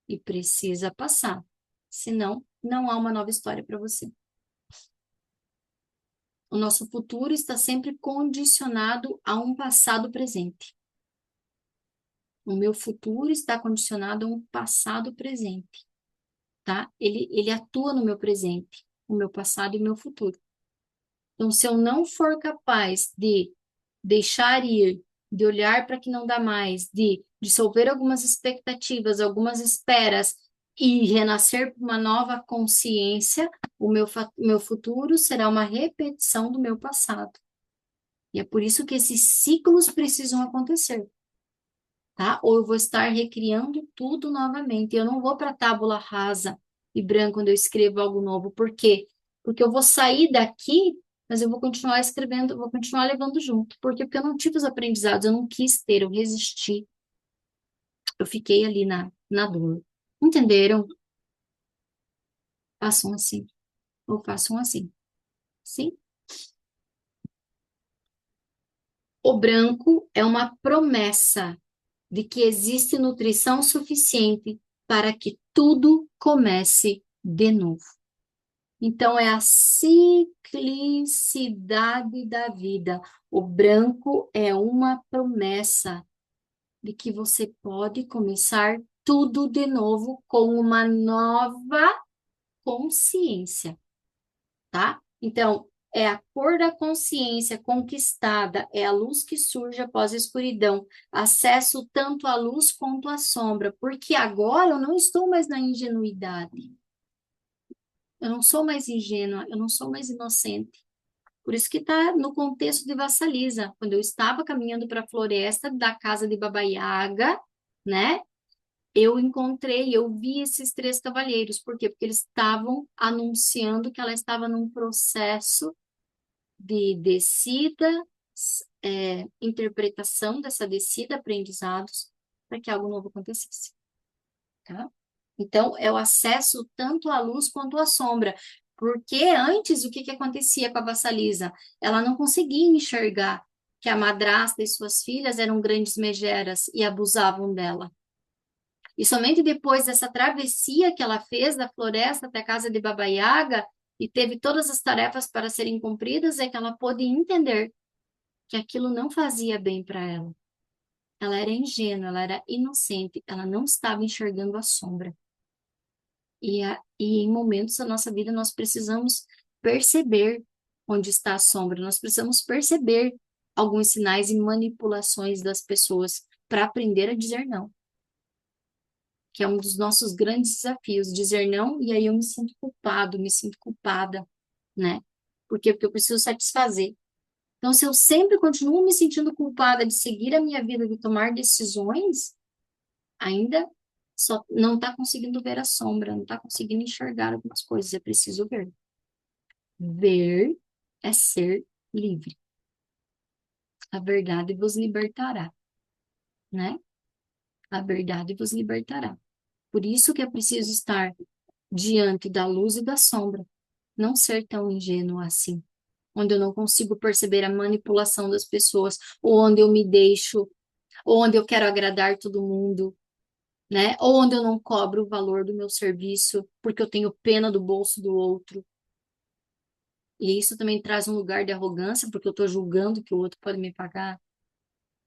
Speaker 1: E precisa passar. Senão, não há uma nova história para você. O nosso futuro está sempre condicionado a um passado presente. O meu futuro está condicionado a um passado presente, tá? Ele atua no meu presente, o meu passado e o meu futuro. Então, se eu não for capaz de deixar ir, de olhar para que não dá mais, de dissolver algumas expectativas, algumas esperas e renascer para uma nova consciência, meu futuro será uma repetição do meu passado. E é por isso que esses ciclos precisam acontecer, tá? Ou eu vou estar recriando tudo novamente. Eu não vou para a tábula rasa e branca quando eu escrevo algo novo. Por quê? Porque eu vou sair daqui, mas eu vou continuar escrevendo, vou continuar levando junto. Por quê? Porque eu não tive os aprendizados, eu não quis ter, eu resisti. Eu fiquei ali na dor. Entenderam? Façam assim, ou façam assim. Sim? O branco é uma promessa de que existe nutrição suficiente para que tudo comece de novo. Então, é a ciclicidade da vida. O branco é uma promessa de que você pode começar tudo de novo com uma nova consciência, tá? Então, é a cor da consciência conquistada, é a luz que surge após a escuridão, acesso tanto à luz quanto à sombra, porque agora eu não estou mais na ingenuidade, eu não sou mais ingênua, eu não sou mais inocente. Por isso que está no contexto de Vassalisa, quando eu estava caminhando para a floresta da casa de Baba Yaga, né? Eu vi esses três cavalheiros. Por quê? Porque eles estavam anunciando que ela estava num processo de descida, interpretação dessa descida, aprendizados, para que algo novo acontecesse, tá? Então, é o acesso tanto à luz quanto à sombra. Porque antes, o que que acontecia com a Vassalisa? Ela não conseguia enxergar que a madrasta e suas filhas eram grandes megeras e abusavam dela. E somente depois dessa travessia que ela fez da floresta até a casa de Baba Yaga e teve todas as tarefas para serem cumpridas, é que ela pôde entender que aquilo não fazia bem para ela. Ela era ingênua, ela era inocente, ela não estava enxergando a sombra. E em momentos da nossa vida nós precisamos perceber onde está a sombra, nós precisamos perceber alguns sinais e manipulações das pessoas para aprender a dizer não, que é um dos nossos grandes desafios, dizer não, e aí eu me sinto culpado, me sinto culpada, né? Por quê? Porque eu preciso satisfazer. Então, se eu sempre continuo me sentindo culpada de seguir a minha vida, de tomar decisões, ainda só não está conseguindo ver a sombra, não está conseguindo enxergar algumas coisas. É preciso ver. Ver é ser livre. A verdade vos libertará, né? A verdade vos libertará. Por isso que é preciso estar diante da luz e da sombra, não ser tão ingênuo assim, onde eu não consigo perceber a manipulação das pessoas, ou onde eu me deixo, ou onde eu quero agradar todo mundo, né? Ou onde eu não cobro o valor do meu serviço, porque eu tenho pena do bolso do outro. E isso também traz um lugar de arrogância, porque eu estou julgando que o outro pode me pagar,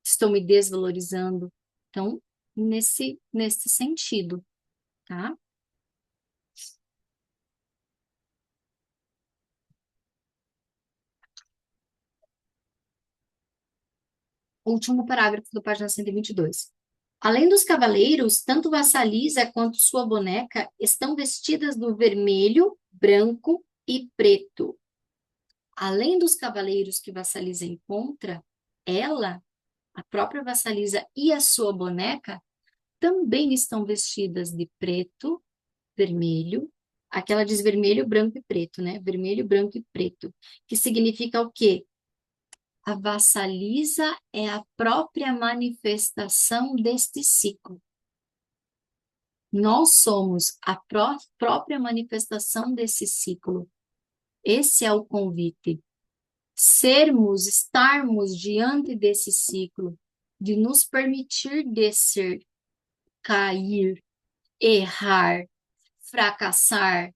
Speaker 1: estou me desvalorizando. Então, nesse sentido, tá? Último parágrafo da página 122. Além dos cavaleiros, tanto Vassalisa quanto sua boneca estão vestidas do vermelho, branco e preto. Além dos cavaleiros que Vassalisa encontra, ela, a própria Vassalisa e a sua boneca também estão vestidas de preto, vermelho. Aqui ela diz vermelho, branco e preto, né? Vermelho, branco e preto. Que significa o quê? A Vassalisa é a própria manifestação deste ciclo. Nós somos a própria manifestação desse ciclo. Esse é o convite. Sermos, estarmos diante desse ciclo, de nos permitir descer, cair, errar, fracassar,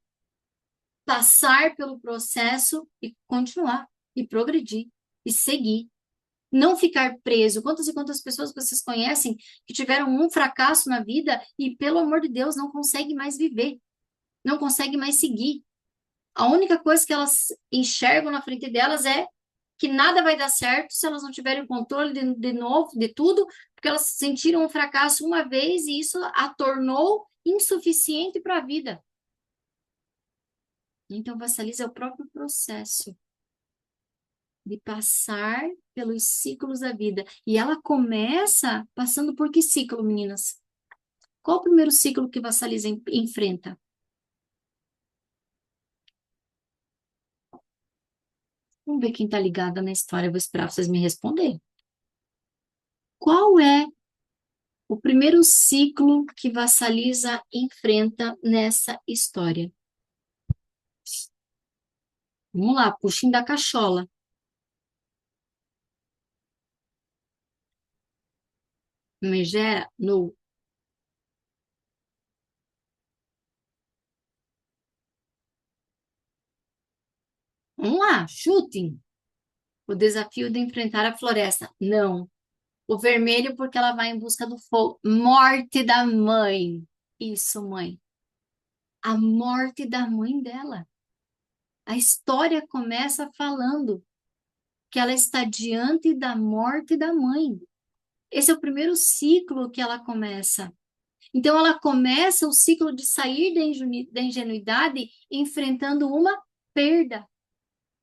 Speaker 1: passar pelo processo e continuar, e progredir, e seguir. Não ficar preso. Quantas e quantas pessoas vocês conhecem que tiveram um fracasso na vida e, pelo amor de Deus, não conseguem mais viver, não conseguem mais seguir. A única coisa que elas enxergam na frente delas é que nada vai dar certo se elas não tiverem controle de novo de tudo, porque elas sentiram um fracasso uma vez e isso a tornou insuficiente para a vida. Então, vassaliza é o próprio processo de passar pelos ciclos da vida. E ela começa passando por que ciclo, meninas? Qual o primeiro ciclo que Vassaliza enfrenta? Vamos ver quem está ligada na história. Vou esperar vocês me responderem. Qual é o primeiro ciclo que Vassaliza enfrenta nessa história? Vamos lá, puxem da cachola. Megera, no. Vamos lá, chutem. O desafio de enfrentar a floresta. Não. O vermelho, porque ela vai em busca do fogo. Morte da mãe. Isso, mãe. A morte da mãe dela. A história começa falando que ela está diante da morte da mãe. Esse é o primeiro ciclo que ela começa. Então, ela começa o ciclo de sair da ingenuidade enfrentando uma perda.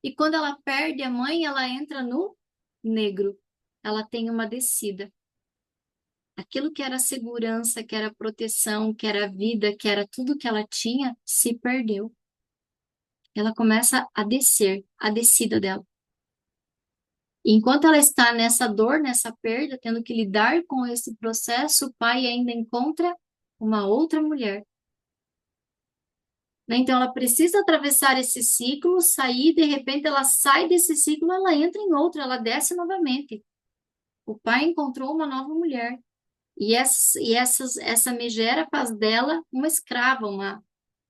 Speaker 1: E quando ela perde a mãe, ela entra no negro. Ela tem uma descida. Aquilo que era segurança, que era proteção, que era vida, que era tudo que ela tinha, se perdeu. Ela começa a descer, a descida dela. E enquanto ela está nessa dor, nessa perda, tendo que lidar com esse processo, o pai ainda encontra uma outra mulher. Né? Então ela precisa atravessar esse ciclo, sair, de repente ela sai desse ciclo, ela entra em outro, ela desce novamente. O pai encontrou uma nova mulher. Essa megera faz dela uma escrava,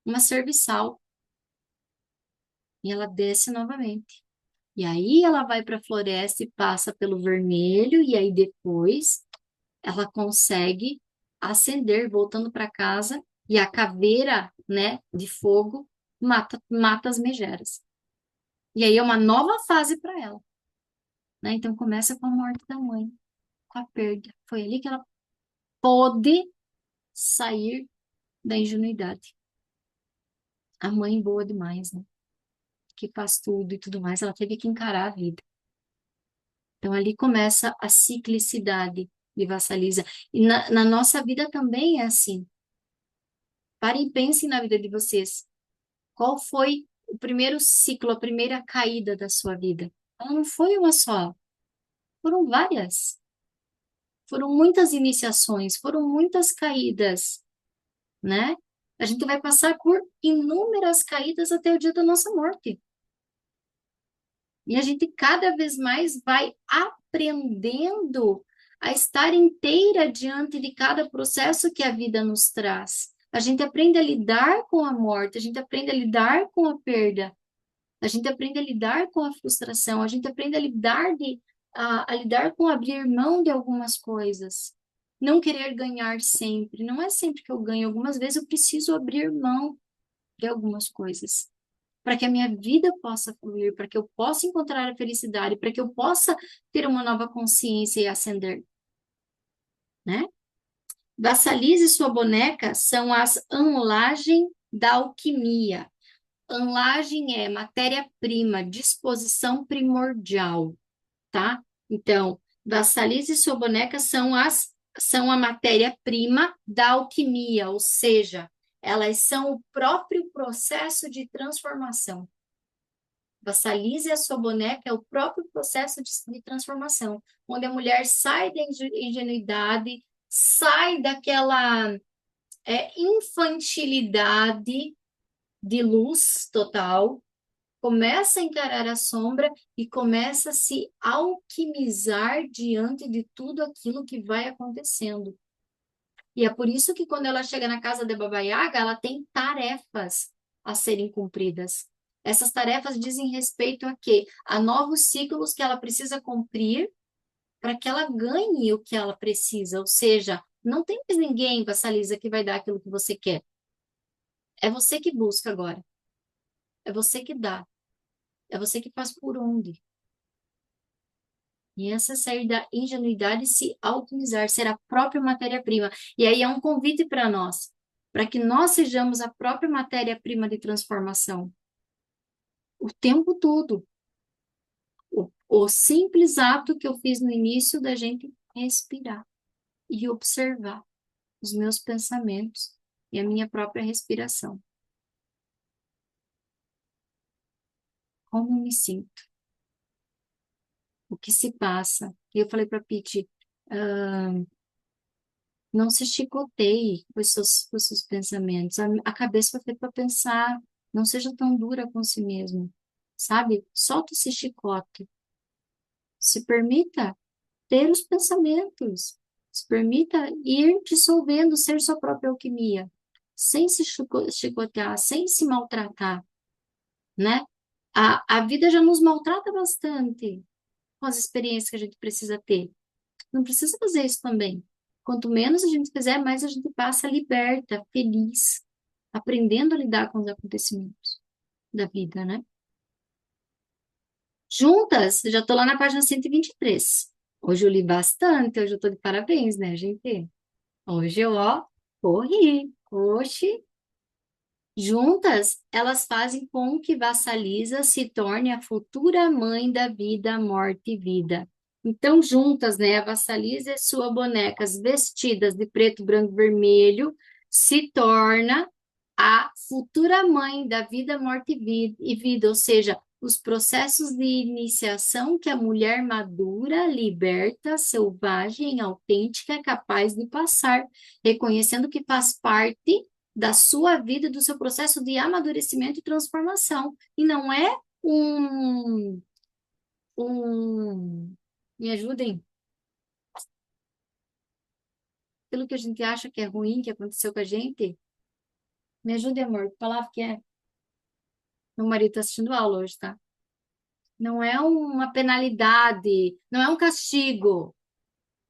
Speaker 1: uma serviçal. E ela desce novamente. E aí ela vai para a floresta e passa pelo vermelho, e aí depois ela consegue ascender, voltando para casa, e a caveira, né, de fogo mata as megeras. E aí é uma nova fase para ela, né? Então começa com a morte da mãe, com a perda. Foi ali que ela pôde sair da ingenuidade. A mãe boa demais, né? Que faz tudo e tudo mais, ela teve que encarar a vida. Então ali começa a ciclicidade de Vassalisa. E na nossa vida também é assim. Parem e pensem na vida de vocês. Qual foi o primeiro ciclo, a primeira caída da sua vida? Ela não foi uma só. Foram várias. Foram muitas iniciações, foram muitas caídas, né? A gente vai passar por inúmeras caídas até o dia da nossa morte. E a gente cada vez mais vai aprendendo a estar inteira diante de cada processo que a vida nos traz. A gente aprende a lidar com a morte, a gente aprende a lidar com a perda, a gente aprende a lidar com a frustração, a gente aprende a lidar com abrir mão de algumas coisas. Não querer ganhar sempre. Não é sempre que eu ganho. Algumas vezes eu preciso abrir mão de algumas coisas para que a minha vida possa fluir, para que eu possa encontrar a felicidade, para que eu possa ter uma nova consciência e ascender, né? Vassalise e sua boneca são as anlagem da alquimia. Anlagem é matéria-prima, disposição primordial, tá? Então, Vassalise e sua boneca são a matéria-prima da alquimia, ou seja, elas são o próprio processo de transformação. Vassalize a sua boneca é o próprio processo de transformação, onde a mulher sai da ingenuidade, sai daquela infantilidade de luz total, começa a encarar a sombra e começa a se alquimizar diante de tudo aquilo que vai acontecendo. E é por isso que quando ela chega na casa de Baba Yaga, ela tem tarefas a serem cumpridas. Essas tarefas dizem respeito a quê? A novos ciclos que ela precisa cumprir para que ela ganhe o que ela precisa. Ou seja, não tem mais ninguém, Vassalisa, que vai dar aquilo que você quer. É você que busca agora. É você que dá. É você que faz por onde. E essa sair da ingenuidade e se alquimizar, ser a própria matéria-prima. E aí é um convite para nós, para que nós sejamos a própria matéria-prima de transformação. O tempo todo. O simples ato que eu fiz no início da gente respirar e observar os meus pensamentos e a minha própria respiração. Como eu me sinto? O que se passa? E eu falei para a Pitty, não se chicoteie com os seus pensamentos. A cabeça foi feita para pensar. Não seja tão dura com si mesmo, sabe? Solta esse chicote. Se permita ter os pensamentos. Se permita ir dissolvendo, ser sua própria alquimia, sem se chicotear, sem se maltratar, né? A vida já nos maltrata bastante com as experiências que a gente precisa ter. Não precisa fazer isso também. Quanto menos a gente fizer, mais a gente passa liberta, feliz, aprendendo a lidar com os acontecimentos da vida, né? Juntas, já tô lá na página 123. Hoje eu li bastante, hoje eu tô de parabéns, né, gente? Hoje eu, ó, corri. Oxi. Juntas, elas fazem com que Vassalisa se torne a futura mãe da vida, morte e vida. Então, juntas, né, a Vassalisa e sua bonecas vestidas de preto, branco e vermelho se torna a futura mãe da vida, morte e vida, ou seja, os processos de iniciação que a mulher madura, liberta, selvagem, autêntica é capaz de passar, reconhecendo que faz parte da sua vida, do seu processo de amadurecimento e transformação. E não é um, me ajudem, aquilo que a gente acha que é ruim, que aconteceu com a gente. Me ajude, amor, que palavra que é? Meu marido está assistindo aula hoje, tá? Não é uma penalidade, não é um castigo.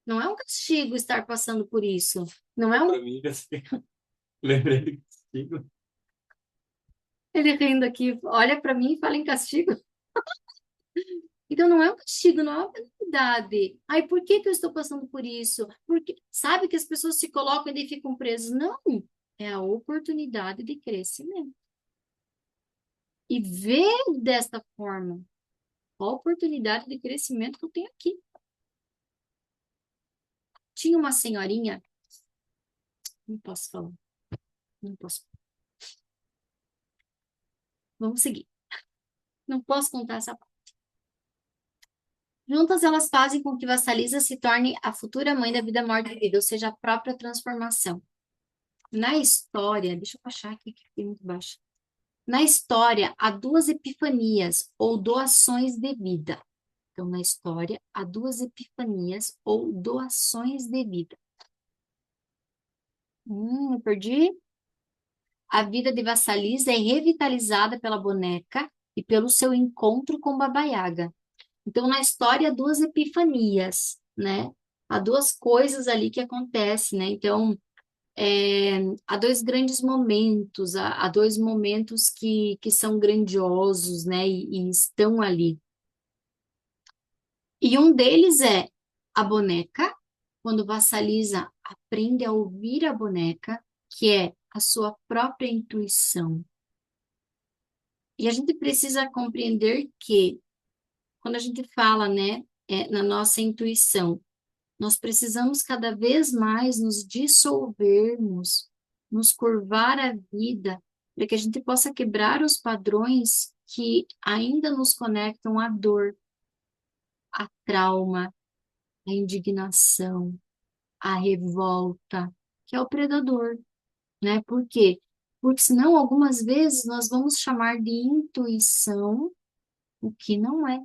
Speaker 1: Não é um castigo estar passando por isso. Não é um.
Speaker 3: Para mim, assim, lembrei do castigo.
Speaker 1: Ele rindo aqui, olha para mim e fala em castigo. Então, não é um castigo, não é uma penalidade. Ai, por que que eu estou passando por isso? Porque sabe que as pessoas se colocam e ficam presas. Não, é a oportunidade de crescimento. E ver desta forma a oportunidade de crescimento que eu tenho aqui. Tinha uma senhorinha, não posso falar, não posso. Vamos seguir. Não posso contar essa parte. Juntas elas fazem com que Vassalisa se torne a futura mãe da vida, morte e vida, ou seja, a própria transformação. Na história, deixa eu achar aqui que fiquei muito baixo. Na história, há duas epifanias ou doações de vida. Então, na história, há duas epifanias ou doações de vida. Eu perdi. A vida de Vassalisa é revitalizada pela boneca e pelo seu encontro com Baba Yaga. Então, na história, há duas epifanias, né? Há duas coisas ali que acontecem, né? Então, há dois grandes momentos, há dois momentos que são grandiosos, né? E estão ali. E um deles é a boneca, quando Vassalisa aprende a ouvir a boneca, que é a sua própria intuição. E a gente precisa compreender que, quando a gente fala, né, na nossa intuição, nós precisamos cada vez mais nos dissolvermos, nos curvar a vida, para que a gente possa quebrar os padrões que ainda nos conectam à dor, à trauma, à indignação, à revolta, que é o predador, né? Por quê? Porque senão, algumas vezes, nós vamos chamar de intuição o que não é,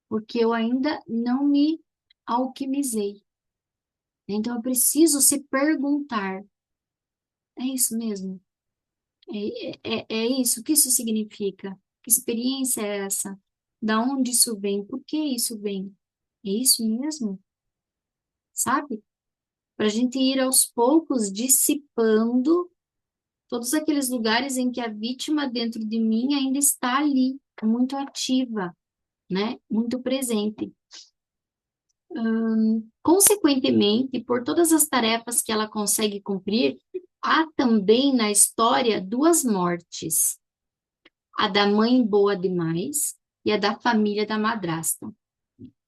Speaker 1: porque eu ainda não me alquimizei. Então, eu preciso se perguntar: é isso mesmo? É isso? O que isso significa? Que experiência é essa? Da onde isso vem? Por que isso vem? É isso mesmo? Sabe? Para a gente ir aos poucos dissipando todos aqueles lugares em que a vítima dentro de mim ainda está ali, muito ativa, né? Muito presente. Consequentemente, por todas as tarefas que ela consegue cumprir, há também na história duas mortes: a da mãe boa demais e a da família da madrasta.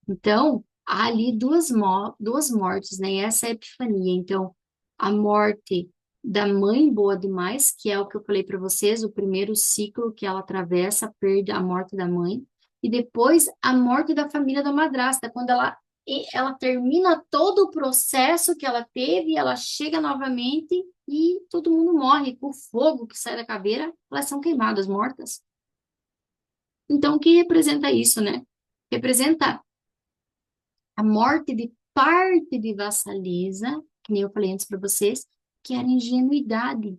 Speaker 1: Então, há ali duas mortes, né? E essa é a epifania. Então, a morte da mãe boa demais, que é o que eu falei para vocês, o primeiro ciclo que ela atravessa, a perda, a morte da mãe, e depois a morte da família da madrasta, quando ela termina todo o processo que ela teve, ela chega novamente e todo mundo morre com o fogo que sai da caveira, elas são queimadas, mortas. Então, o que representa isso, né? Representa a morte de parte de Vassalisa, que nem eu falei antes para vocês, que era ingenuidade,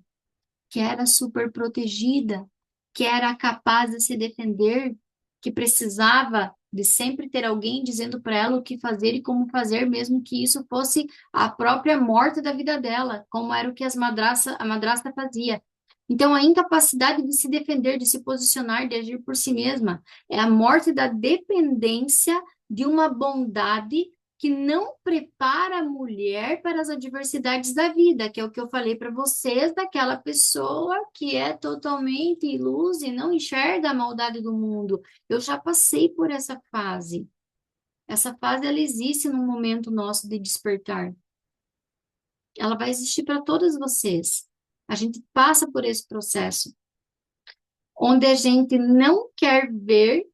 Speaker 1: que era super protegida, que era capaz de se defender, que precisava de sempre ter alguém dizendo para ela o que fazer e como fazer, mesmo que isso fosse a própria morte da vida dela, como era o que a madrasta fazia. Então, a incapacidade de se defender, de se posicionar, de agir por si mesma, é a morte da dependência de uma bondade que não prepara a mulher para as adversidades da vida, que é o que eu falei para vocês, daquela pessoa que é totalmente ilusa e não enxerga a maldade do mundo. Eu já passei por essa fase. Essa fase, ela existe no momento nosso de despertar. Ela vai existir para todas vocês. A gente passa por esse processo, onde a gente não quer ver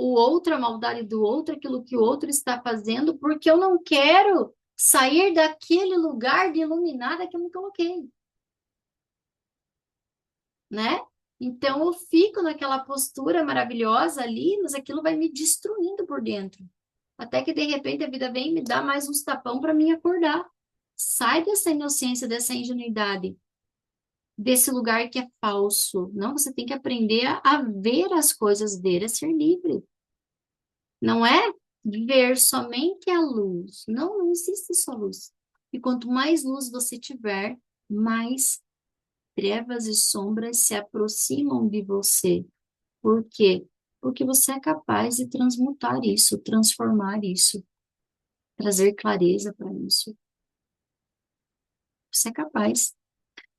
Speaker 1: o outro, a maldade do outro, aquilo que o outro está fazendo, porque eu não quero sair daquele lugar de iluminada que eu me coloquei, né? Então eu fico naquela postura maravilhosa ali, mas aquilo vai me destruindo por dentro. Até que de repente a vida vem e me dá mais uns tapão para me acordar. Sai dessa inocência, dessa ingenuidade, desse lugar que é falso. Não, você tem que aprender a ver as coisas dele, a ser livre. Não é ver somente a luz. Não, não existe só luz. E quanto mais luz você tiver, mais trevas e sombras se aproximam de você. Por quê? Porque você é capaz de transmutar isso, transformar isso, trazer clareza para isso. Você é capaz.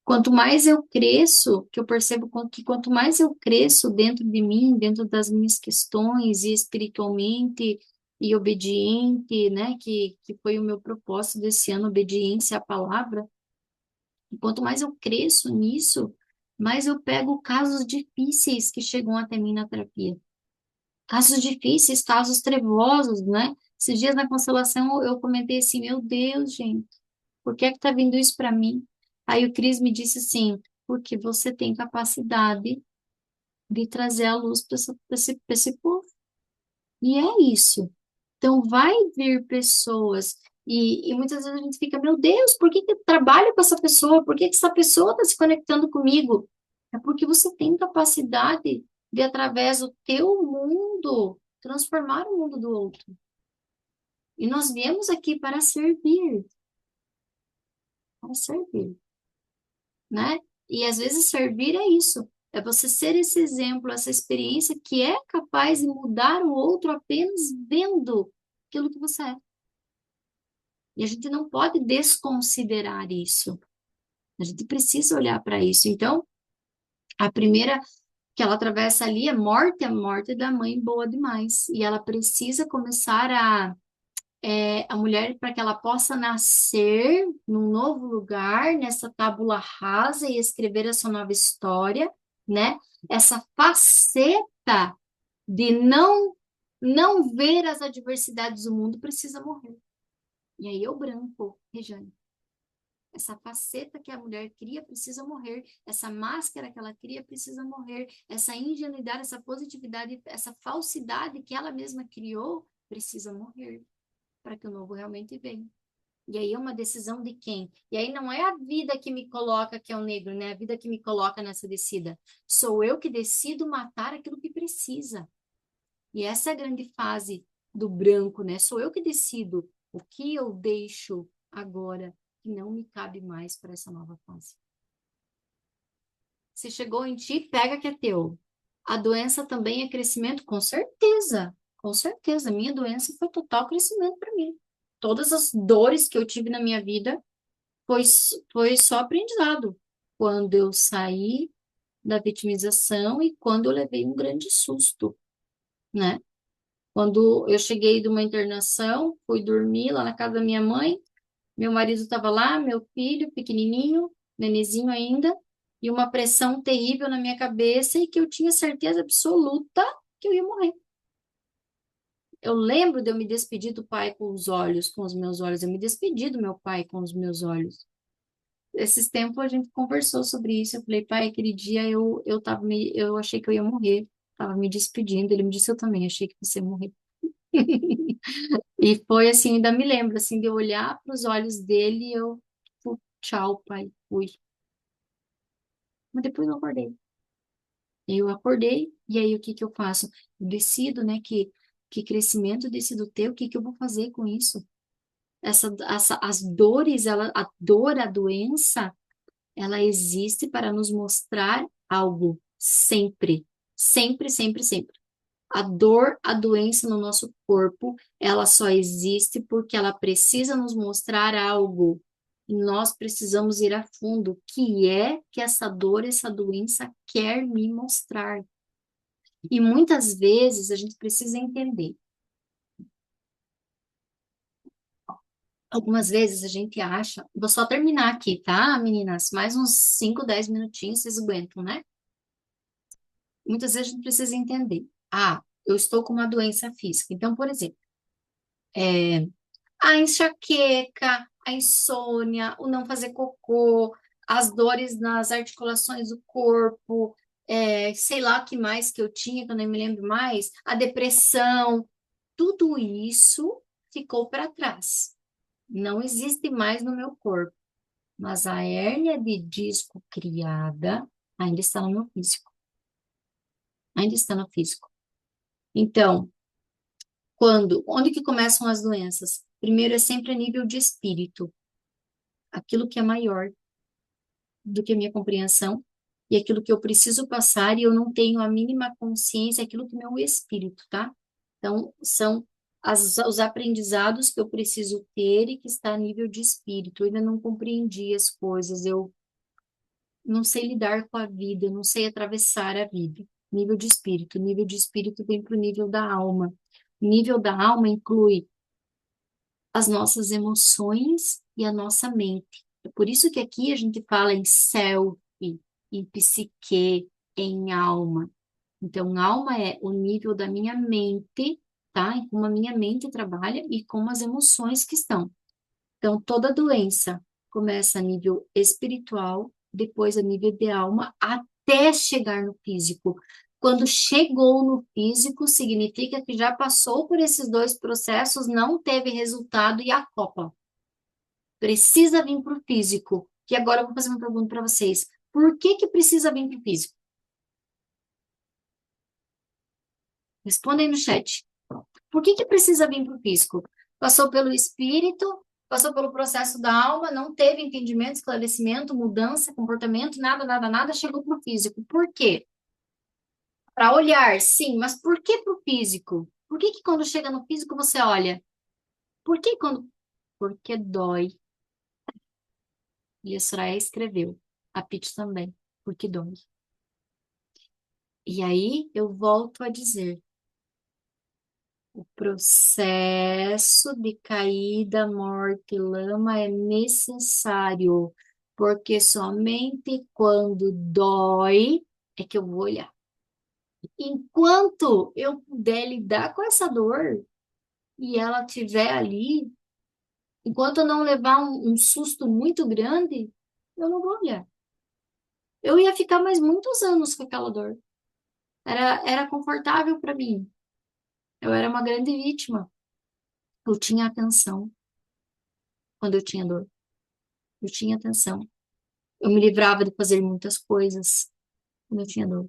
Speaker 1: Quanto mais eu cresço, que eu percebo que quanto mais eu cresço dentro de mim, dentro das minhas questões, e espiritualmente e obediente, né, que foi o meu propósito desse ano, obediência à palavra, e quanto mais eu cresço nisso, mais eu pego casos difíceis que chegam até mim na terapia. casos difíceis, casos trevosos, né? Esses dias na constelação eu comentei assim, meu Deus, gente, por que é que tá vindo isso para mim? Aí o Cris me disse assim, porque você tem capacidade de trazer a luz para esse povo. E é isso. Então, vai vir pessoas, e muitas vezes a gente fica, meu Deus, por que que eu trabalho com essa pessoa? Por que que essa pessoa está se conectando comigo? É porque você tem capacidade de, através do teu mundo, transformar o mundo do outro. E nós viemos aqui para servir, né? E às vezes servir é isso, é você ser esse exemplo, essa experiência que é capaz de mudar o outro apenas vendo aquilo que você é. E a gente não pode desconsiderar isso. A gente precisa olhar para isso. Então, a primeira que ela atravessa ali é a morte da mãe boa demais. E ela precisa começar a mulher, para que ela possa nascer num novo lugar, nessa tábula rasa e escrever a sua nova história, né? Essa faceta de não ver as adversidades do mundo precisa morrer. E aí eu branco, Rejane. Essa faceta que a mulher cria precisa morrer. Essa máscara que ela cria precisa morrer. Essa ingenuidade, essa positividade, essa falsidade que ela mesma criou precisa morrer para que o novo realmente venha. E aí é uma decisão de quem? E aí não é a vida que me coloca, que é o negro, né? A vida que me coloca nessa descida. Sou eu que decido matar aquilo que precisa. E essa é a grande fase do branco, né? Sou eu que decido o que eu deixo agora que não me cabe mais para essa nova fase. Se chegou em ti, pega que é teu. A doença também é crescimento? Com certeza. Com certeza. Minha doença foi total crescimento para mim. Todas as dores que eu tive na minha vida foi só aprendizado. Quando eu saí da vitimização e quando eu levei um grande susto, né? Quando eu cheguei de uma internação, fui dormir lá na casa da minha mãe, meu marido estava lá, meu filho, pequenininho, nenezinho ainda, e uma pressão terrível na minha cabeça e que eu tinha certeza absoluta que eu ia morrer. Eu lembro de eu me despedir do pai com os olhos, com os meus olhos, eu me despedi do meu pai com os meus olhos. Esses tempos a gente conversou sobre isso, eu falei, pai, aquele dia eu achei que eu ia morrer, estava me despedindo, ele me disse, eu também achei que você ia morrer. E foi assim, ainda me lembro, assim, de eu olhar para os olhos dele e eu, tipo, tchau, pai, fui. Mas depois eu acordei. Eu acordei, e aí o que que eu faço? Eu decido, né, que crescimento eu decido ter, o que que eu vou fazer com isso? As dores, a dor, a doença, ela existe para nos mostrar algo, sempre, sempre, sempre, sempre. A dor, a doença no nosso corpo, ela só existe porque ela precisa nos mostrar algo. E nós precisamos ir a fundo. O que é que essa dor, essa doença quer me mostrar? E muitas vezes a gente precisa entender. Algumas vezes a gente acha. Vou só terminar aqui, tá, meninas? Mais uns 5, 10 minutinhos, vocês aguentam, né? Muitas vezes a gente precisa entender. Ah, eu estou com uma doença física. Então, por exemplo, a enxaqueca, a insônia, o não fazer cocô, as dores nas articulações do corpo, sei lá o que mais que eu tinha, que eu nem me lembro mais, a depressão, tudo isso ficou para trás. Não existe mais no meu corpo, mas a hérnia de disco criada ainda está no meu físico, ainda está no físico. Então, onde que começam as doenças? Primeiro é sempre a nível de espírito, aquilo que é maior do que a minha compreensão e aquilo que eu preciso passar e eu não tenho a mínima consciência, aquilo que é meu espírito, tá? Então, são os aprendizados que eu preciso ter e que está a nível de espírito. Eu ainda não compreendi as coisas, eu não sei lidar com a vida, eu não sei atravessar a vida. Nível de espírito. Nível de espírito vem para o nível da alma. O nível da alma inclui as nossas emoções e a nossa mente. É por isso que aqui a gente fala em self, em psique, em alma. Então, alma é o nível da minha mente, tá? E como a minha mente trabalha e como as emoções que estão. Então, toda doença começa a nível espiritual, depois a nível de alma, até chegar no físico. Quando chegou no físico, significa que já passou por esses dois processos, não teve resultado e acopa. Precisa vir para o físico. Que agora eu vou fazer uma pergunta para vocês. Por que que precisa vir para o físico? Respondem no chat. Por que que precisa vir para o físico? Passou pelo espírito, passou pelo processo da alma, não teve entendimento, esclarecimento, mudança, comportamento, nada, nada, nada, chegou para o físico. Por quê? Para olhar, sim, mas por que para o físico? Por que que quando chega no físico você olha? Por que quando... Porque dói. E a Soraya escreveu, a Pitty também, porque dói. E aí eu volto a dizer, o processo de caída, morte, lama é necessário, porque somente quando dói é que eu vou olhar. Enquanto eu puder lidar com essa dor e ela estiver ali, enquanto eu não levar um susto muito grande, eu não vou olhar. Eu ia ficar mais muitos anos com aquela dor. Era confortável para mim. Eu era uma grande vítima. Eu tinha atenção quando eu tinha dor. Eu tinha atenção. Eu me livrava de fazer muitas coisas quando eu tinha dor.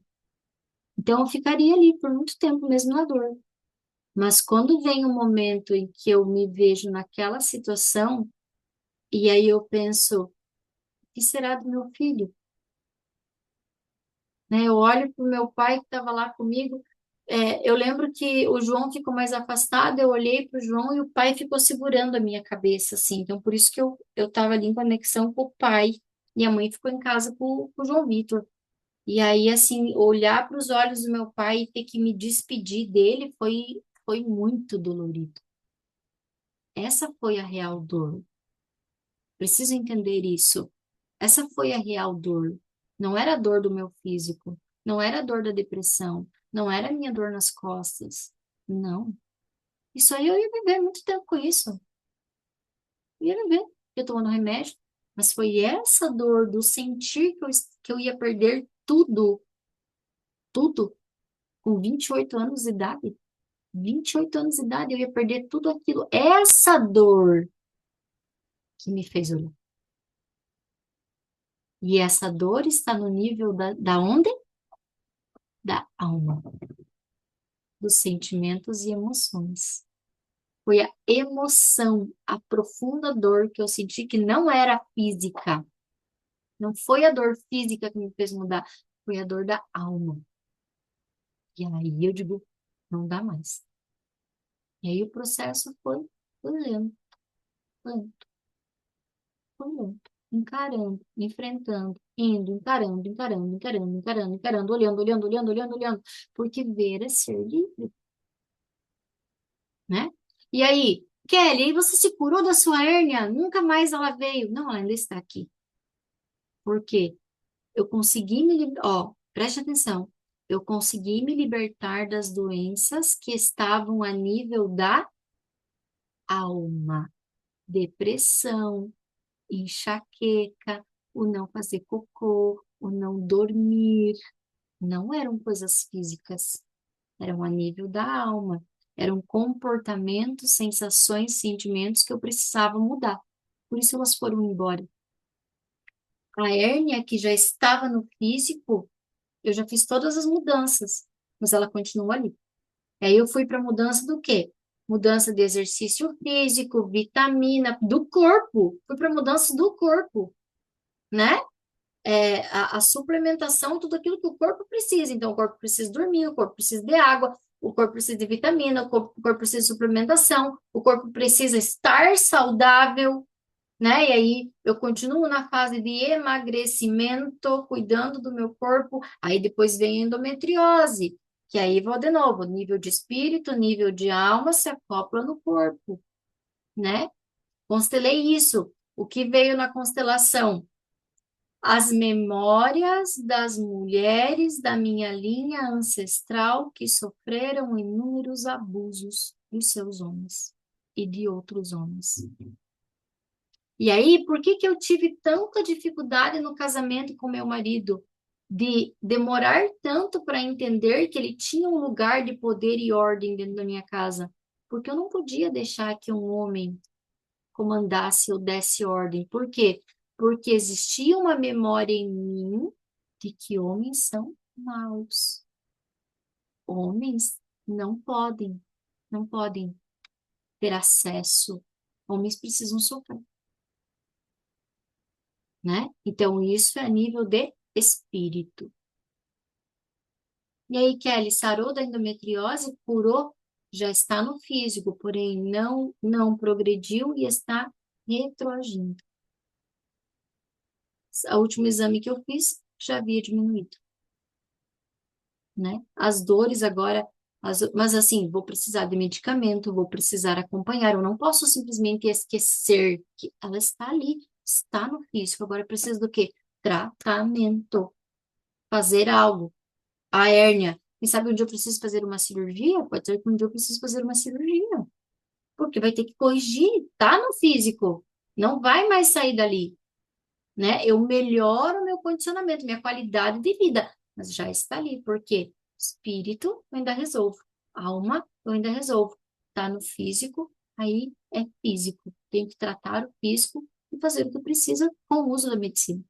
Speaker 1: Então eu ficaria ali por muito tempo mesmo na dor. Mas quando vem um momento em que eu me vejo naquela situação, e aí eu penso, o que será do meu filho? Né? Eu olho para o meu pai que estava lá comigo. Eu lembro que o João ficou mais afastado, eu olhei para o João e o pai ficou segurando a minha cabeça, assim. Então, por isso que eu estava ali em conexão com o pai. E a mãe ficou em casa com o João Vitor. E aí, assim, olhar para os olhos do meu pai e ter que me despedir dele foi muito dolorido. Essa foi a real dor. Preciso entender isso. Essa foi a real dor. Não era a dor do meu físico, não era a dor da depressão, não era a minha dor nas costas. Não. Isso aí eu ia viver muito tempo com isso. Eu ia viver, ia tomando remédio. Mas foi essa dor do sentir que eu ia perder tudo, tudo, com 28 anos de idade. 28 anos de idade, eu ia perder tudo aquilo. Essa dor que me fez olhar. E essa dor está no nível da onde? Da alma, dos sentimentos e emoções. Foi a emoção, a profunda dor que eu senti que não era física. Não foi a dor física que me fez mudar, foi a dor da alma. E aí eu digo, não dá mais. E aí o processo foi lento, lento, foi lento. Encarando, enfrentando, indo, encarando, encarando, encarando, encarando, encarando, olhando, olhando, olhando, olhando, olhando. Porque ver é ser livre, né? E aí, Kelly, aí você se curou da sua hérnia? Nunca mais ela veio. Não, ela ainda está aqui. Por quê? Eu consegui ó, preste atenção. Eu consegui me libertar das doenças que estavam a nível da alma. Depressão, enxaqueca, o não fazer cocô, o não dormir. Não eram coisas físicas, eram a nível da alma. Eram comportamentos, sensações, sentimentos que eu precisava mudar. Por isso elas foram embora. A hérnia que já estava no físico, eu já fiz todas as mudanças, mas ela continua ali. E aí eu fui para mudança do quê? Mudança de exercício físico, vitamina, do corpo. Fui para mudança do corpo, né? A suplementação, tudo aquilo que o corpo precisa. Então, o corpo precisa dormir, o corpo precisa de água, o corpo precisa de vitamina, o corpo precisa de suplementação, o corpo precisa estar saudável, né? E aí eu continuo na fase de emagrecimento, cuidando do meu corpo. Aí depois vem a endometriose, que aí vou de novo, nível de espírito, nível de alma se acopla no corpo, né? Constelei isso. O que veio na constelação? as memórias das mulheres da minha linha ancestral que sofreram inúmeros abusos dos seus homens e de outros homens. E aí, por que que eu tive tanta dificuldade no casamento com meu marido? De demorar tanto para entender que ele tinha um lugar de poder e ordem dentro da minha casa? Porque eu não podia deixar que um homem comandasse ou desse ordem. Por quê? Porque existia uma memória em mim de que homens são maus. Homens não podem ter acesso. Homens precisam sofrer, né? Então, isso é a nível de espírito. E aí, Kelly, sarou da endometriose, curou, já está no físico, porém não progrediu e está retroagindo. O último exame que eu fiz já havia diminuído, né? As dores agora, mas assim, vou precisar de medicamento, vou precisar acompanhar, eu não posso simplesmente esquecer que ela está ali, está no físico, agora eu preciso do quê? Tratamento, fazer algo. A hérnia, quem sabe um dia eu preciso fazer uma cirurgia? Pode ser que um dia eu preciso fazer uma cirurgia, porque vai ter que corrigir, tá no físico, não vai mais sair dali, né? Eu melhoro meu condicionamento, minha qualidade de vida, mas já está ali, porque espírito eu ainda resolvo, alma eu ainda resolvo, tá no físico, aí é físico, tenho que tratar o físico e fazer o que precisa com o uso da medicina.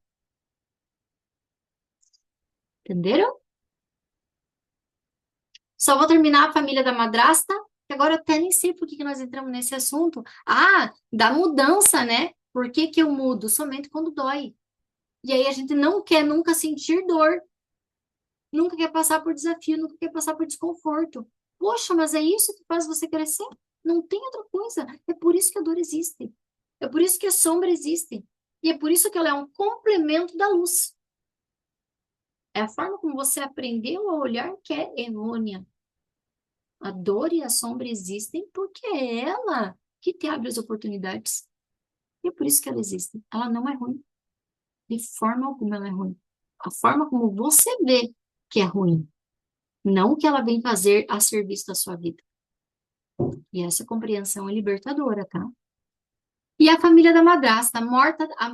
Speaker 1: Entenderam? Só vou terminar a família da madrasta, que agora eu até nem sei por que que nós entramos nesse assunto. Ah, da mudança, né? Por que que eu mudo? Somente quando dói. E aí a gente não quer nunca sentir dor, nunca quer passar por desafio, nunca quer passar por desconforto. Poxa, mas é isso que faz você crescer? Não tem outra coisa. É por isso que a dor existe. É por isso que a sombra existe. E é por isso que ela é um complemento da luz. É a forma como você aprendeu a olhar que é errônea. A dor e a sombra existem porque é ela que te abre as oportunidades. E é por isso que ela existe. Ela não é ruim. De forma alguma ela é ruim. A forma como você vê que é ruim. Não o que ela vem fazer a serviço da sua vida. E essa compreensão é libertadora, tá? E a família da madrasta, a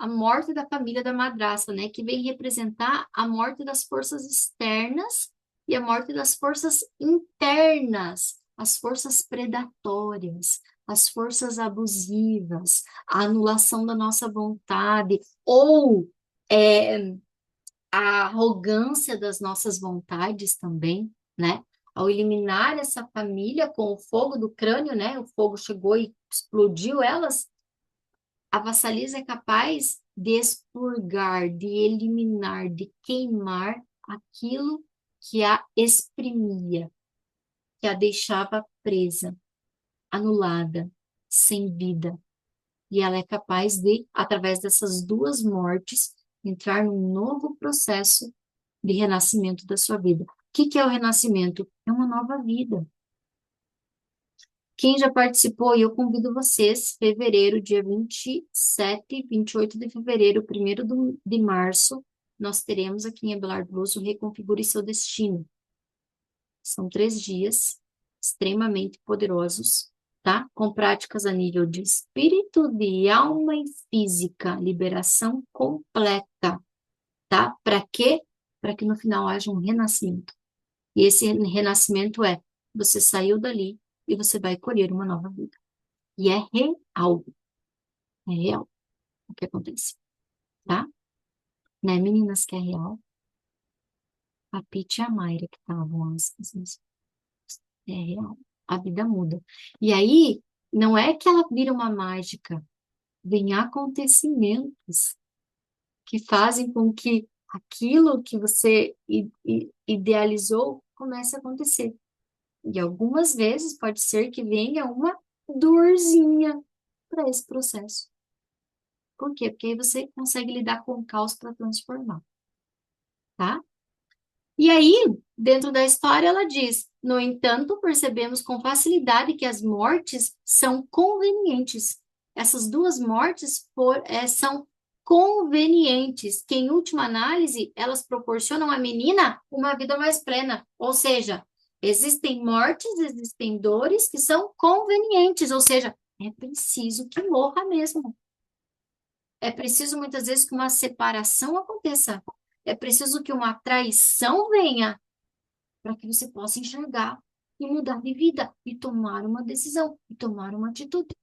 Speaker 1: morte da família da madrasta, né? Que vem representar a morte das forças externas e a morte das forças internas, as forças predatórias, as forças abusivas, a anulação da nossa vontade, ou é, a arrogância das nossas vontades também, né? Ao eliminar essa família com o fogo do crânio, né? O fogo chegou e explodiu elas. A vassaliza é capaz de expurgar, de eliminar, de queimar aquilo que a exprimia, que a deixava presa, anulada, sem vida. E ela é capaz de, através dessas duas mortes, entrar num novo processo de renascimento da sua vida. O que que é o renascimento? É uma nova vida. Quem já participou, e eu convido vocês, fevereiro, dia 27, 28 de fevereiro, 1º de março, nós teremos aqui em Abelardo Luz o Reconfigure Seu Destino. São 3 dias extremamente poderosos, tá? Com práticas a nível de espírito, de alma e física, liberação completa, tá? Para quê? Para que no final haja um renascimento. E esse renascimento você saiu dali e você vai colher uma nova vida. E é real o que acontece, tá? Né, meninas, que é real? A Pitty e a Mayra que estavam aspas, é real. A vida muda. E aí, não é que ela vira uma mágica, vem acontecimentos que fazem com que aquilo que você idealizou comece a acontecer. E algumas vezes pode ser que venha uma dorzinha para esse processo. Por quê? Porque aí você consegue lidar com o caos para transformar, tá? E aí, dentro da história, ela diz: no entanto, percebemos com facilidade que as mortes são convenientes. Essas duas mortes são convenientes, que em última análise elas proporcionam à menina uma vida mais plena. Ou seja, existem mortes, existem dores que são convenientes, ou seja, é preciso que morra mesmo. É preciso muitas vezes que uma separação aconteça. É preciso que uma traição venha para que você possa enxergar e mudar de vida e tomar uma decisão e tomar uma atitude.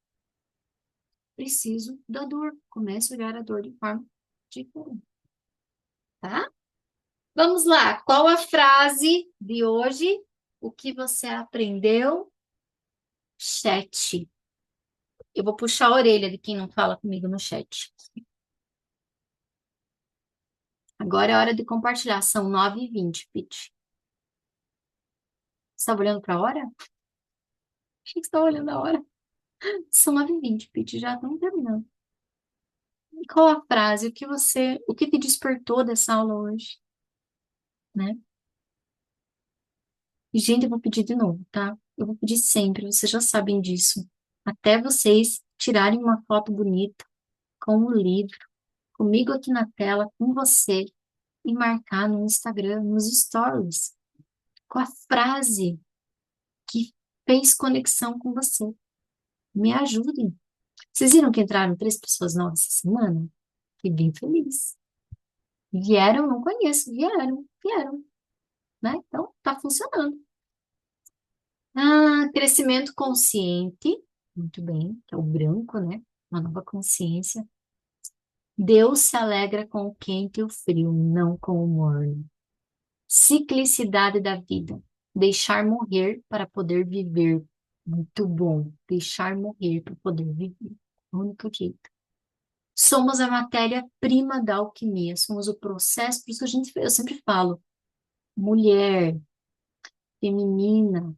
Speaker 1: Preciso da dor. Comece a olhar a dor de forma diferente, tá? Vamos lá. Qual a frase de hoje? O que você aprendeu? Chat. Eu vou puxar a orelha de quem não fala comigo no chat. Agora é hora de compartilhar. São 9h20, Pete. Você estava olhando para a hora? Achei que você estava olhando a hora. São 9h20, Pete. Já estamos terminando. E qual a frase? O que te despertou dessa aula hoje? Né? E, gente, eu vou pedir de novo, tá? Eu vou pedir sempre, vocês já sabem disso. Até vocês tirarem uma foto bonita com o livro, comigo aqui na tela, com você, e marcar no Instagram, nos stories, com a frase que fez conexão com você. Me ajudem. Vocês viram que entraram 3 pessoas novas essa semana? Fiquei bem feliz. Vieram, não conheço, vieram, né? Então, tá funcionando. Ah, crescimento consciente, muito bem, que é o branco, né? Uma nova consciência. Deus se alegra com o quente e o frio, não com o morno. Ciclicidade da vida. Deixar morrer para poder viver. Muito bom. Deixar morrer para poder viver. O único jeito. Somos a matéria-prima da alquimia. Somos o processo. Por isso que eu sempre falo, mulher, feminina,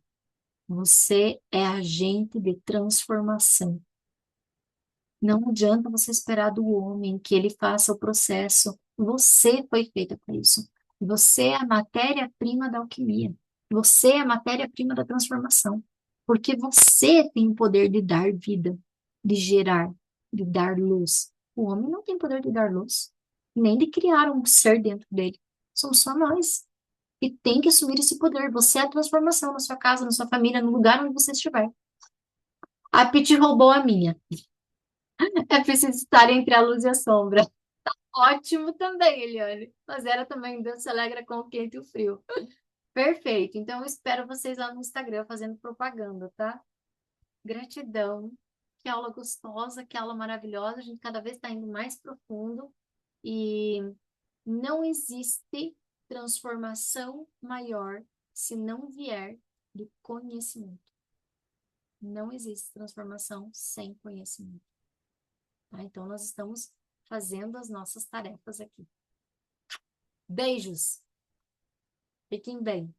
Speaker 1: você é agente de transformação. Não adianta você esperar do homem que ele faça o processo. Você foi feita para isso. Você é a matéria-prima da alquimia. Você é a matéria-prima da transformação. Porque você tem o poder de dar vida, de gerar, de dar luz. O homem não tem poder de dar luz, nem de criar um ser dentro dele. Somos só nós. E tem que assumir esse poder. Você é a transformação na sua casa, na sua família, no lugar onde você estiver. A Pete roubou a minha. É preciso estar entre a luz e a sombra. Ótimo também, Eliane. Mas era também Deus se alegra com o quente e o frio. Perfeito. Então, eu espero vocês lá no Instagram fazendo propaganda, tá? Gratidão. Que aula gostosa, que aula maravilhosa. A gente cada vez está indo mais profundo. E não existe transformação maior se não vier do conhecimento. Não existe transformação sem conhecimento. Tá? Então, nós estamos fazendo as nossas tarefas aqui. Beijos. Fiquem bem.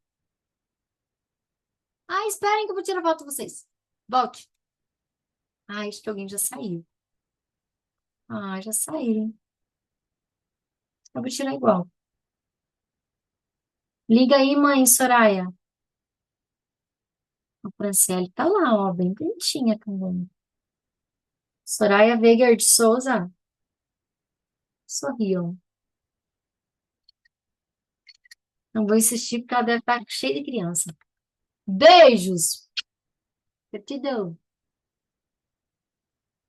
Speaker 1: Ah, esperem que eu vou tirar foto de vocês. Volte. Ah, acho que alguém já saiu. Ah, já saíram. Eu vou tirar igual. Liga aí, mãe, Soraya. A Franciele tá lá, ó, bem bonitinha também. Soraya Veiga de Souza. Sorriam. Não vou insistir porque ela deve estar cheia de criança. Beijos. Gratidão.